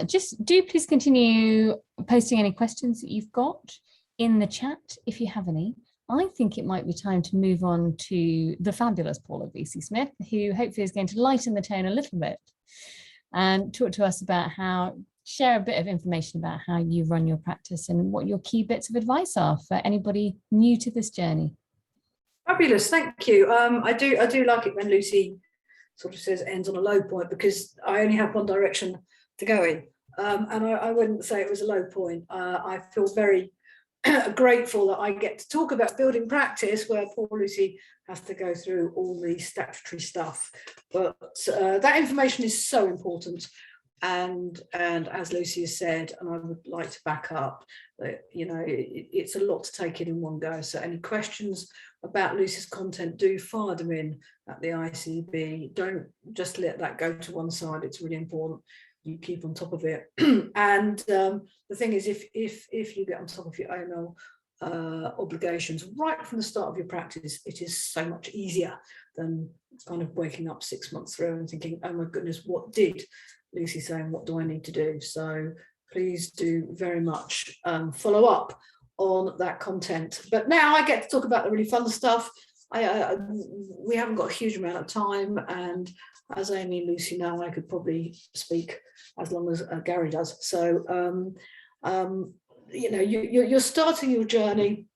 Just do please continue posting any questions that you've got in the chat if you have any. I think it might be time to move on to the fabulous Paula VC-Smith, who hopefully is going to lighten the tone a little bit and talk to us about share a bit of information about how you run your practice and what your key bits of advice are for anybody new to this journey. Fabulous, thank you. I do like it when Lucy sort of says ends on a low point, because I only have one direction to go in. And I wouldn't say it was a low point. I feel very grateful that I get to talk about building practice where poor Lucy has to go through all the statutory stuff. But that information is so important. And as Lucy has said, and I would like to back up, that it's a lot to take in one go. So any questions about Lucy's content, do fire them in at the ICB. Don't just let that go to one side. It's really important you keep on top of it. And the thing is, if you get on top of your AML obligations right from the start of your practice, it is so much easier than kind of waking up 6 months through and thinking, oh my goodness, what did Lucy saying, what do I need to do? So please do very much follow up on that content. But now I get to talk about the really fun stuff. We haven't got a huge amount of time, and as Amy and Lucy know, I could probably speak as long as Gary does. So you're starting your journey,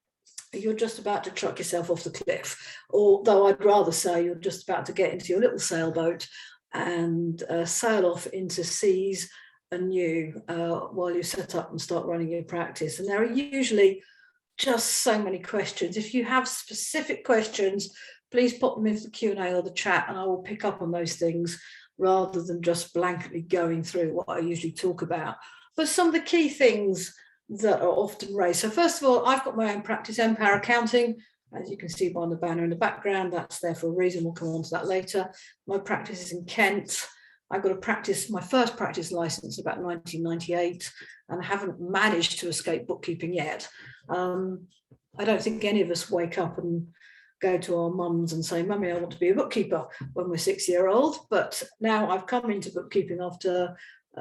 you're just about to truck yourself off the cliff, although I'd rather say you're just about to get into your little sailboat and sail off into seas anew while you set up and start running your practice. And there are usually just so many questions. If you have specific questions, please pop them into the Q&A or the chat, and I will pick up on those things rather than just blanketly going through what I usually talk about. But some of the key things that are often raised. So first of all, I've got my own practice, Empower Accounting. As you can see by the banner in the background, that's there for a reason. We'll come on to that later. My practice is in Kent. I got my first practice license about 1998, and haven't managed to escape bookkeeping yet. I don't think any of us wake up and go to our mums and say, "Mummy, I want to be a bookkeeper," when we're 6-year-old. But now I've come into bookkeeping after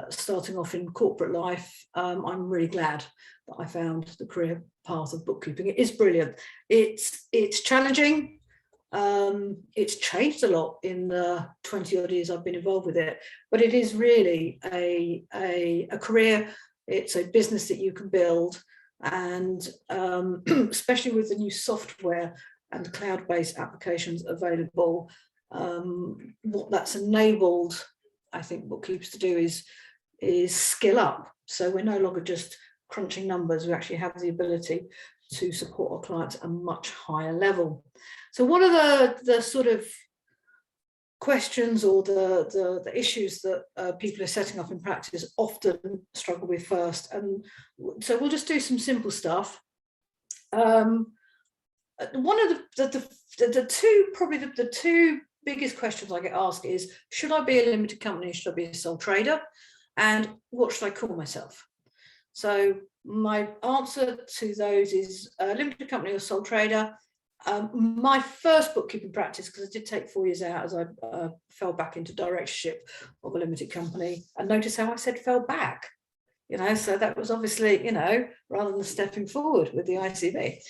starting off in corporate life. I'm really glad that I found the career path of bookkeeping. It is brilliant. It's challenging. It's changed a lot in the 20 odd years I've been involved with it, but it is really a career. It's a business that you can build, and especially with the new software and cloud-based applications available, what that's enabled, I think, bookkeepers to do is skill up. So we're no longer just crunching numbers. We actually have the ability to support our clients at a much higher level. So what are the sort of questions or the issues that people are setting up in practice often struggle with first? And so we'll just do some simple stuff. One of the two biggest questions I get asked is, should I be a limited company? Should I be a sole trader? And what should I call myself? So my answer to those is limited company or sole trader. My first bookkeeping practice, because I did take 4 years out as I fell back into directorship of a limited company, and notice how I said fell back, so that was obviously, rather than stepping forward with the ICB,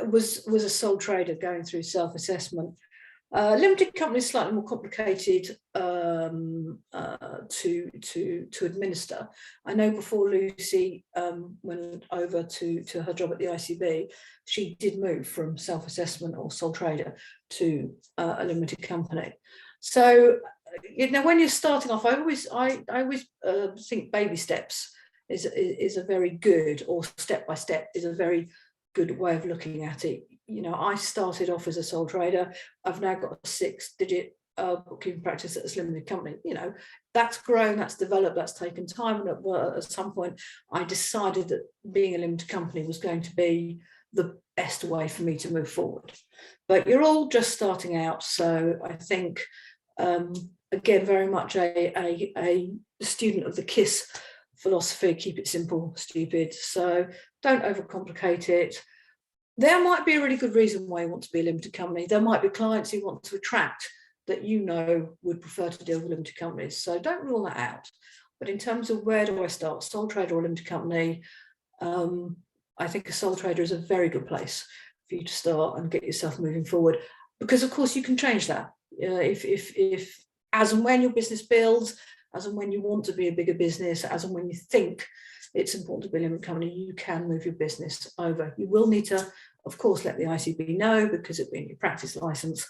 was a sole trader going through self-assessment. Limited company is slightly more complicated to administer. I know before Lucy went over to her job at the ICB, she did move from self-assessment or sole trader to a limited company. So, when you're starting off, I always think baby steps is a very good, or step by step is a very good way of looking at it. I started off as a sole trader. I've now got a 6-digit bookkeeping practice at a limited company. That's grown, that's developed, that's taken time. And at some point, I decided that being a limited company was going to be the best way for me to move forward. But you're all just starting out. So I think, again, very much a student of the KISS philosophy: keep it simple, stupid. So don't overcomplicate it. There might be a really good reason why you want to be a limited company. There might be clients you want to attract that would prefer to deal with limited companies. So don't rule that out. But in terms of where do I start, sole trader or limited company, I think a sole trader is a very good place for you to start and get yourself moving forward. Because of course you can change that. If as and when your business builds, as and when you want to be a bigger business, as and when you think it's important to be a limited company, you can move your business over. You will need to, of course, let the ICB know, because it'll be in your practice license.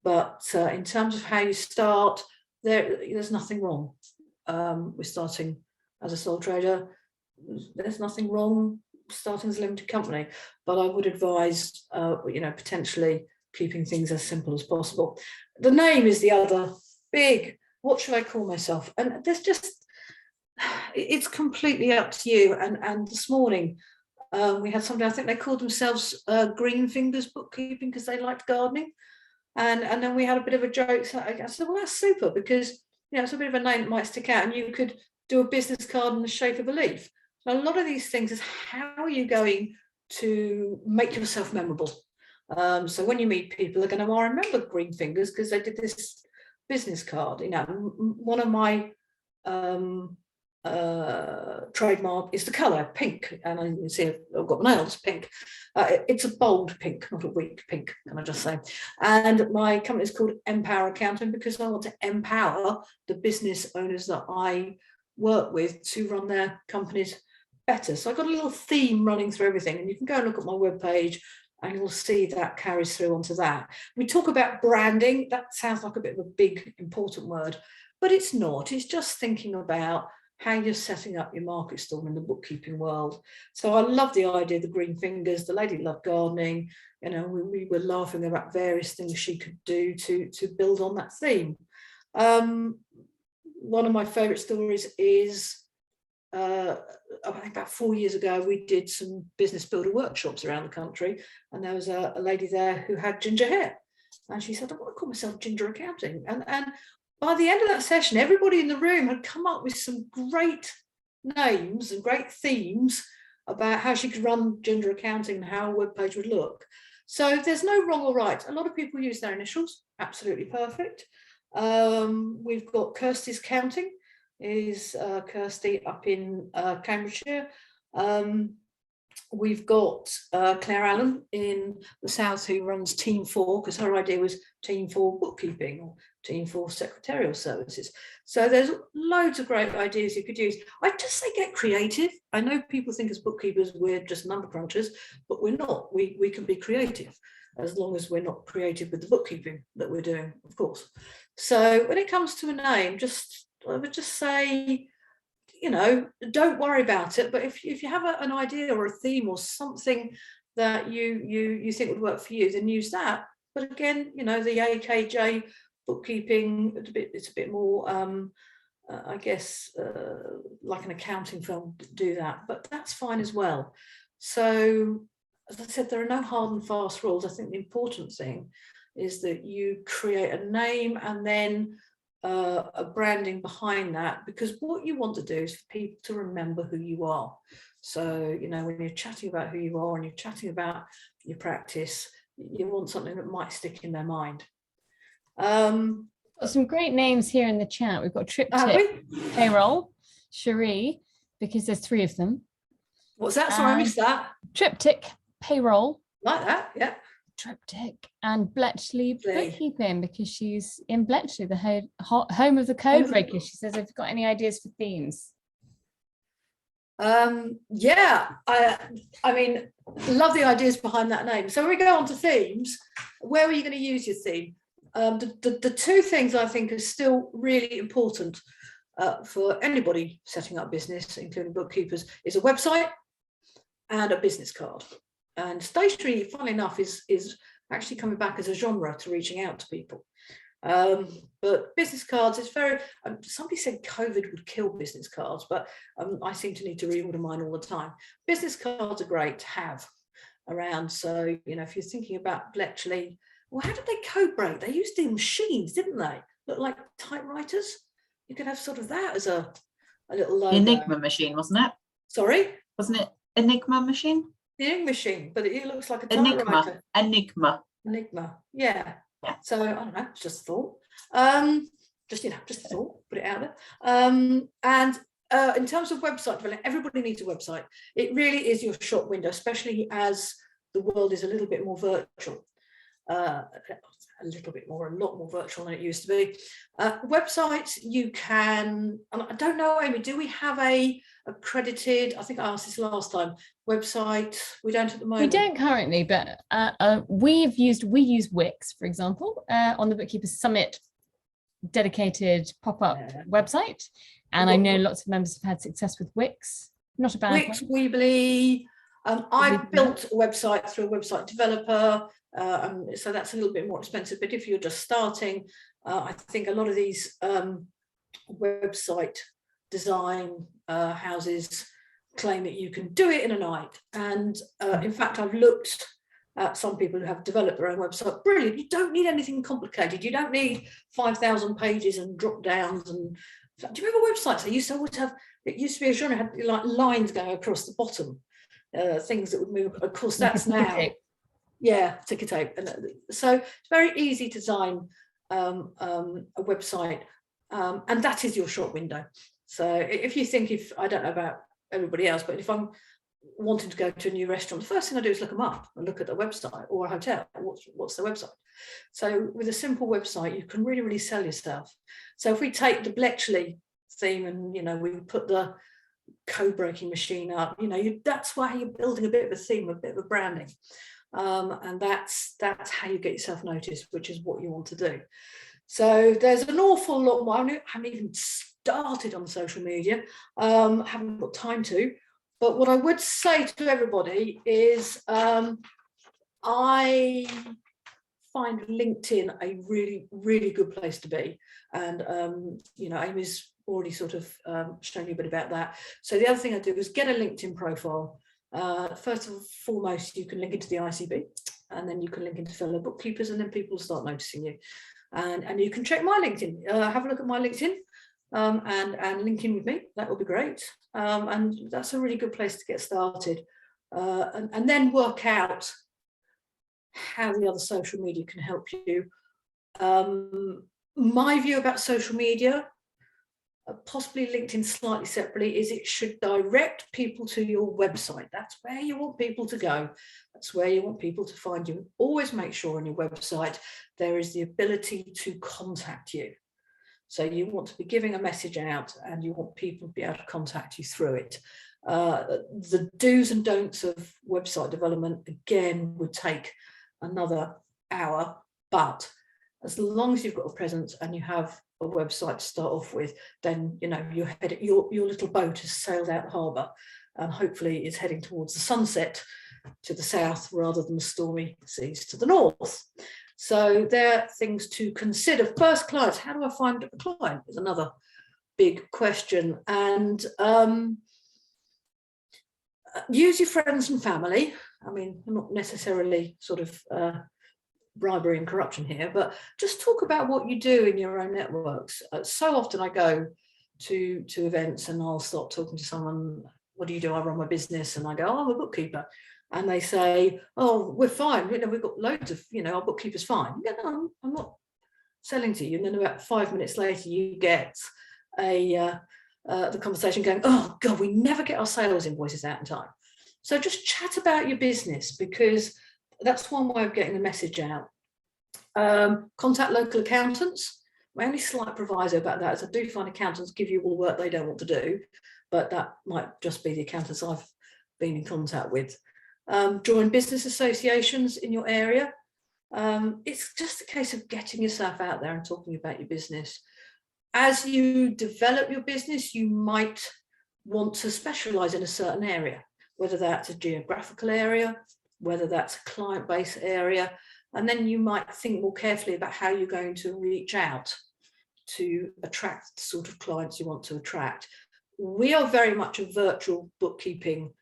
But in terms of how you start, there's nothing wrong with starting as a sole trader. There's nothing wrong starting as a limited company. But I would advise, potentially keeping things as simple as possible. The name is the other big, what should I call myself? And there's it's completely up to you. And this morning we had somebody, I think they called themselves Green Fingers Bookkeeping because they liked gardening, and then we had a bit of a joke. So I said, well, that's super, because it's a bit of a name that might stick out, and you could do a business card in the shape of a leaf. So a lot of these things is, how are you going to make yourself memorable? So when you meet people, they're going to, I remember Green Fingers because they did this business card. One of my trademark is the colour pink, and you can see I've got my nails pink. It's a bold pink, not a weak pink, can I just say. And my company is called Empower Accounting because I want to empower the business owners that I work with to run their companies better. So I've got a little theme running through everything, and you can go and look at my webpage and you'll see that carries through onto that. We talk about branding. That sounds like a bit of a big, important word, but it's not. It's just thinking about how you're setting up your market stall in the bookkeeping world. So I love the idea of the Green Fingers. The lady loved gardening. We were laughing about various things she could do to build on that theme. One of my favourite stories is, I think about 4 years ago, we did some business builder workshops around the country, and there was a lady there who had ginger hair, and she said, I want to call myself Ginger Accounting. And by the end of that session, everybody in the room had come up with some great names and great themes about how she could run gender accounting and how a web page would look. So there's no wrong or right. A lot of people use their initials, absolutely perfect. We've got Kirsty's Counting, is Kirsty up in Cambridgeshire. We've got Claire Allen in the south who runs Team 4, because her idea was Team 4 Bookkeeping or Team 4 Secretarial Services. So there's loads of great ideas you could use. I just say get creative. I know people think as bookkeepers we're just number crunchers, but we're not. We can be creative as long as we're not creative with the bookkeeping that we're doing, of course. So when it comes to a name, I would just say, you know, don't worry about it. But if you have an idea or a theme or something that you think would work for you, then use that. But again, you know, the AKJ bookkeeping, it's a bit more, I guess, like an accounting firm do that, but that's fine as well. So, as I said, there are no hard and fast rules. I think the important thing is that you create a name and then a branding behind that, because what you want to do is for people to remember who you are. So, you know, when you're chatting about who you are and you're chatting about your practice, you want something that might stick in their mind. Got some great names here in the chat. We've got Triptych, Payroll, Cherie, because there's 3 of them. What's that? Sorry, I missed that. Triptych, Payroll. Like that, yeah. Triptych, and Bletchley Bookkeeping, because she's in Bletchley, the home of the code breakers. She says, have you got any ideas for themes? Yeah, I mean, love the ideas behind that name. So when we go on to themes, where are you going to use your theme? The 2 things I think are still really important for anybody setting up business, including bookkeepers, is a website and a business card. And stationery, funnily enough, is actually coming back as a genre to reaching out to people. But business cards, it's very, somebody said COVID would kill business cards, but I seem to need to reorder mine all the time. Business cards are great to have around. So, you know, if you're thinking about Bletchley, well, how did they code break? They used the machines, didn't they? Look like typewriters. You could have sort of that as a little logo. Enigma machine, wasn't it? Sorry? Wasn't it Enigma machine? The ink machine, but it looks like a typewriter. Enigma. Yeah. So I don't know, it's just a thought. Just a thought, put it out there. And in terms of website development, everybody needs a website. It really is your shop window, especially as the world is a little bit more virtual. A lot more virtual than it used to be. Websites, you can, and I don't know, Amy, do we have a accredited, I think I asked this last time, website? We don't at the moment. We don't currently, but we use Wix, for example, on the Bookkeepers Summit dedicated pop-up website. And I know lots of members have had success with Wix. Not a bad Wix, Weebly. I built a website through a website developer. So that's a little bit more expensive, but if you're just starting, I think a lot of these website design houses claim that you can do it in a night. And in fact, I've looked at some people who have developed their own website. Brilliant. You don't need anything complicated. You don't need 5,000 pages and drop downs. And do you remember websites? I used to always have, it used to be a genre, had like lines going across the bottom, things that would move. Of course, that's now. Yeah, ticker tape. And so it's very easy to design a website, and that is your shop window. So if you think, I don't know about everybody else, but if I'm wanting to go to a new restaurant, the first thing I do is look them up and look at the website, or a hotel. What's the website? So with a simple website, you can really, really sell yourself. So if we take the Bletchley theme and, you know, we put the code breaking machine up, you know, that's why you're building a bit of a theme, a bit of a branding. And that's how you get yourself noticed, which is what you want to do. So there's an awful lot more. I haven't even started on social media, haven't got time to, but what I would say to everybody is I find LinkedIn a really, really good place to be. And, you know, Amy's already sort of shown you a bit about that. So the other thing I do is get a LinkedIn profile. First and foremost, you can link it to the ICB. and then you can link into fellow bookkeepers, and then people will start noticing you. And you can check my LinkedIn, have a look at my LinkedIn, and link in with me. That would be great. And that's a really good place to get started, and then work out how the other social media can help you. My view about social media, possibly LinkedIn slightly separately, is it should direct people to your website. That's where you want people to go. That's where you want people to find you. Always make sure on your website there is the ability to contact you. So you want to be giving a message out, and you want people to be able to contact you through it. The do's and don'ts of website development, again, would take another hour, but as long as you've got a presence and you have a website to start off with, then your little boat has sailed out the harbour, and hopefully is heading towards the sunset to the south rather than the stormy seas to the north. So there are things to consider. First, clients. How do I find a client is another big question. And use your friends and family. I mean, not necessarily sort of bribery and corruption here, but just talk about what you do in your own networks. So often I go to events and I'll start talking to someone. What do you do? I run my business. And I go, oh, I'm a bookkeeper. And they say, oh, we're fine. We've got loads of, our bookkeeper's fine. No, I'm not selling to you. And then about 5 minutes later, you get the conversation going, oh God, we never get our sales invoices out in time. So just chat about your business, because that's one way of getting the message out. Contact local accountants. My only slight proviso about that is I do find accountants give you all the work they don't want to do, but that might just be the accountants I've been in contact with. Join business associations in your area. It's just a case of getting yourself out there and talking about your business. As you develop your business, you might want to specialize in a certain area, whether that's a geographical area, whether that's a client base area, and then you might think more carefully about how you're going to reach out to attract the sort of clients you want to attract. We are very much a virtual bookkeeping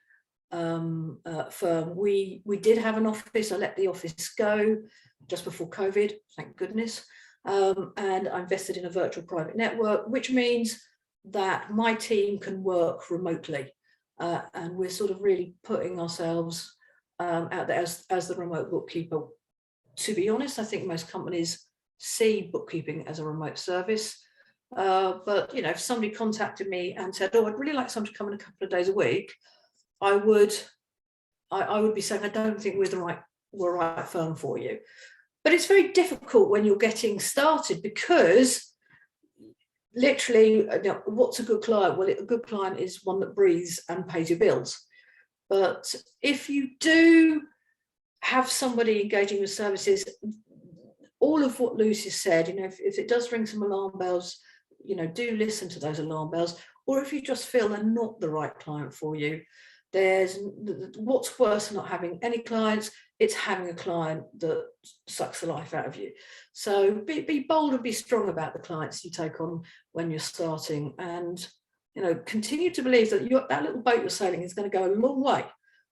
firm. We did have an office. I let the office go just before COVID, thank goodness. And I invested in a virtual private network, which means that my team can work remotely. And we're sort of really putting ourselves out there as the remote bookkeeper. To be honest, I think most companies see bookkeeping as a remote service. But if somebody contacted me and said, oh, I'd really like someone to come in a couple of days a week, I would be saying, I don't think we're the right firm for you. But it's very difficult when you're getting started, because literally, what's a good client? Well, a good client is one that breathes and pays your bills. But if you do have somebody engaging with services, all of what Lucy said, if it does ring some alarm bells, do listen to those alarm bells. Or if you just feel they're not the right client for you, there's what's worse than not having any clients. It's having a client that sucks the life out of you. So be bold and be strong about the clients you take on when you're starting, and continue to believe that that little boat you're sailing is going to go a long way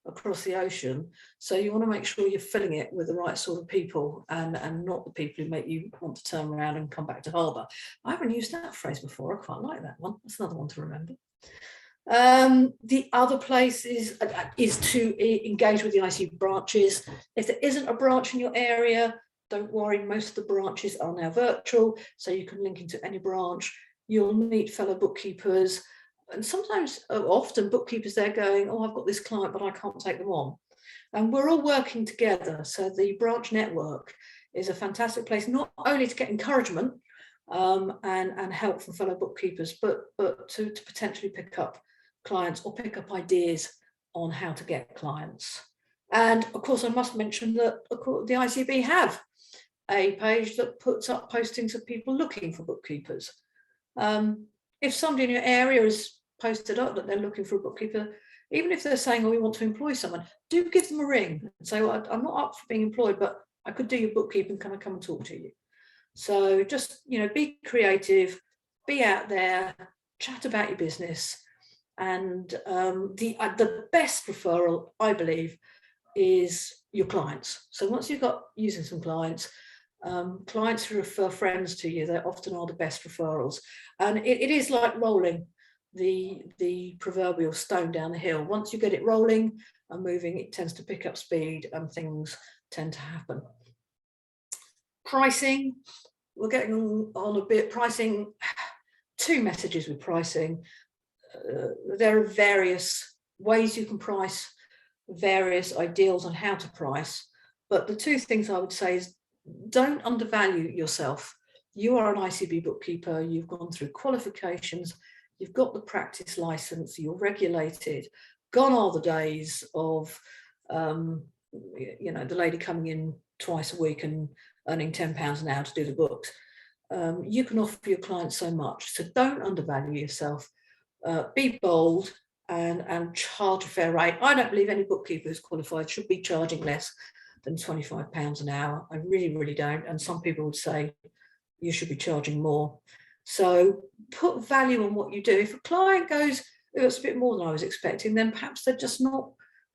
across the ocean. So you want to make sure you're filling it with the right sort of people, and not the people who make you want to turn around and come back to harbour. I haven't used that phrase before. I quite like that one. That's another one to remember. The other place is to engage with the IC branches. If there isn't a branch in your area, don't worry, most of the branches are now virtual, so you can link into any branch. You'll meet fellow bookkeepers, and sometimes, often, bookkeepers, they're going, oh, I've got this client, but I can't take them on. And we're all working together. So the branch network is a fantastic place, not only to get encouragement and help from fellow bookkeepers, but to potentially pick up clients or pick up ideas on how to get clients. And of course, I must mention that the ICB have a page that puts up postings of people looking for bookkeepers. If somebody in your area has posted up that they're looking for a bookkeeper, even if they're saying, oh, we want to employ someone, do give them a ring and say, well, I'm not up for being employed, but I could do your bookkeeping. Can I come and talk to you? So just, be creative, be out there, chat about your business. And the best referral, I believe, is your clients. So once you've got using some clients, clients who refer friends to you, they often are the best referrals. And it is like rolling the proverbial stone down the hill. Once you get it rolling and moving, it tends to pick up speed and things tend to happen. Pricing, we're getting on a bit. Pricing, two messages with pricing. There are various ways you can price, various ideals on how to price, but the two things I would say is don't undervalue yourself. You are an ICB bookkeeper, you've gone through qualifications, you've got the practice license, you're regulated. Gone are the days of you know, the lady coming in twice a week and earning £10 an hour to do the books. You can offer your clients so much, so don't undervalue yourself. Be bold and charge a fair rate. I don't believe any bookkeeper who's qualified should be charging less than £25 an hour. I really, really don't. And some people would say you should be charging more. So put value on what you do. If a client goes, oh, it's a bit more than I was expecting, then perhaps they're just not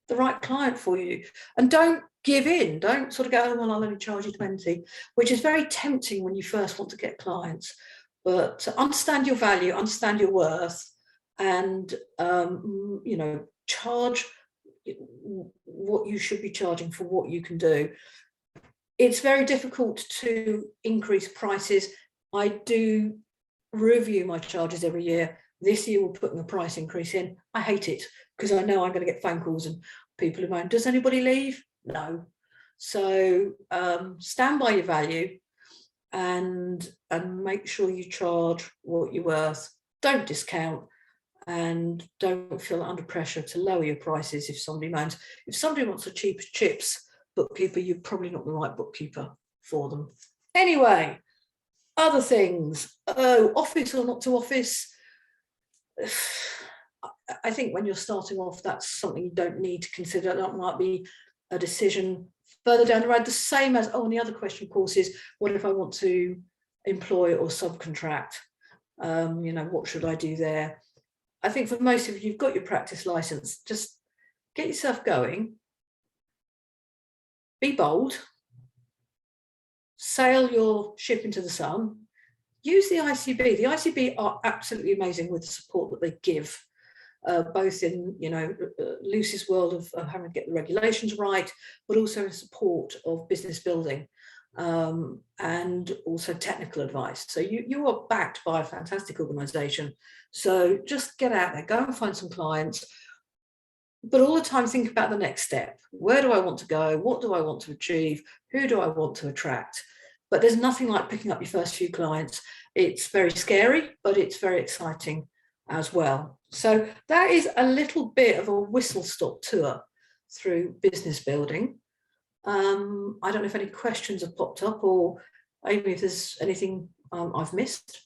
the right client for you. And don't give in. Don't sort of go, oh, well, I'll only charge you 20, which is very tempting when you first want to get clients. But understand your value, understand your worth, and you know, charge what you should be charging for what you can do. It's very difficult to increase prices. I do review my charges every year. This year we're putting a price increase in. I hate it because I know I'm going to get phone calls and people are going, does anybody leave? No. So stand by your value and make sure you charge what you're worth. Don't discount. And don't feel under pressure to lower your prices if somebody moans. If somebody wants a cheap chips bookkeeper, you're probably not the right bookkeeper for them. Anyway, other things. Oh, office or not to office. I think when you're starting off, that's something you don't need to consider. That might be a decision further down the road. The same as, oh, and the other question, of course, is what if I want to employ or subcontract? You know, what should I do there? I think for most of you, you've got your practice license. Just get yourself going. Be bold. Sail your ship into the sun. Use the ICB. The ICB are absolutely amazing with the support that they give, both in, you know, Lucy's world of having to get the regulations right, but also in support of business building. And also technical advice. So you are backed by a fantastic organisation. So just get out there, go and find some clients, but all the time think about the next step. Where do I want to go? What do I want to achieve? Who do I want to attract? But there's nothing like picking up your first few clients. It's very scary, but it's very exciting as well. So that is a little bit of a whistle-stop tour through business building. I don't know if any questions have popped up, or Amy, if there's anything I've missed.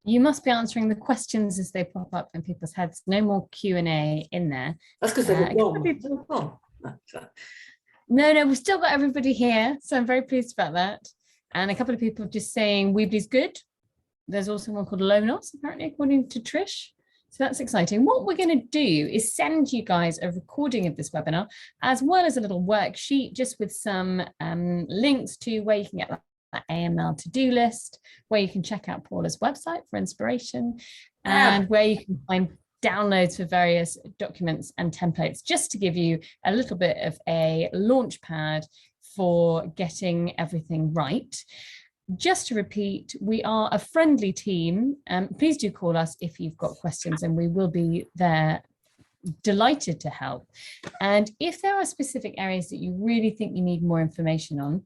You must be answering the questions as they pop up in people's heads. No more Q&A in there. That's because they're gone. No, we've still got everybody here, so I'm very pleased about that. And a couple of people just saying Weebly's good. There's also one called Lonos, apparently, according to Trish. So that's exciting. What we're going to do is send you guys a recording of this webinar, as well as a little worksheet just with some links to where you can get that AML to-do list, where you can check out Paula's website for inspiration, and where you can find downloads for various documents and templates, just to give you a little bit of a launch pad for getting everything right. Just to repeat, we are a friendly team. Please do call us if you've got questions, and we will be there, delighted to help. And if there are specific areas that you really think you need more information on,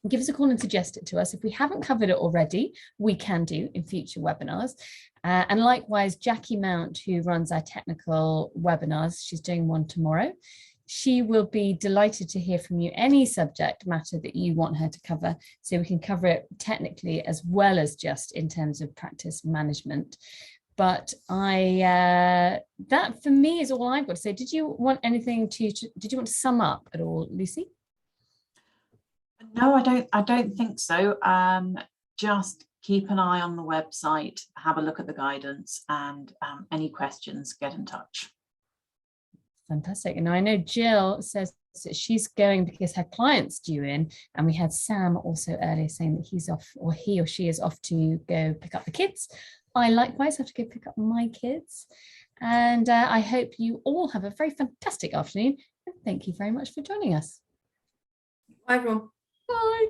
give us a call and suggest it to us. If we haven't covered it already, we can do in future webinars. And likewise, Jackie Mount, who runs our technical webinars, she's doing one tomorrow. She will be delighted to hear from you any subject matter that you want her to cover, so we can cover it technically as well as just in terms of practice management. But that for me is all I've got to say. Did you want anything did you want to sum up at all, Lucy? No, I don't think so. Just keep an eye on the website, have a look at the guidance, and any questions, get in touch. Fantastic. And I know Jill says that she's going because her client's due in, and we had Sam also earlier saying that he's off, or he or she is off to go pick up the kids. I likewise have to go pick up my kids. And I hope you all have a very fantastic afternoon. And thank you very much for joining us. Bye, everyone. Bye.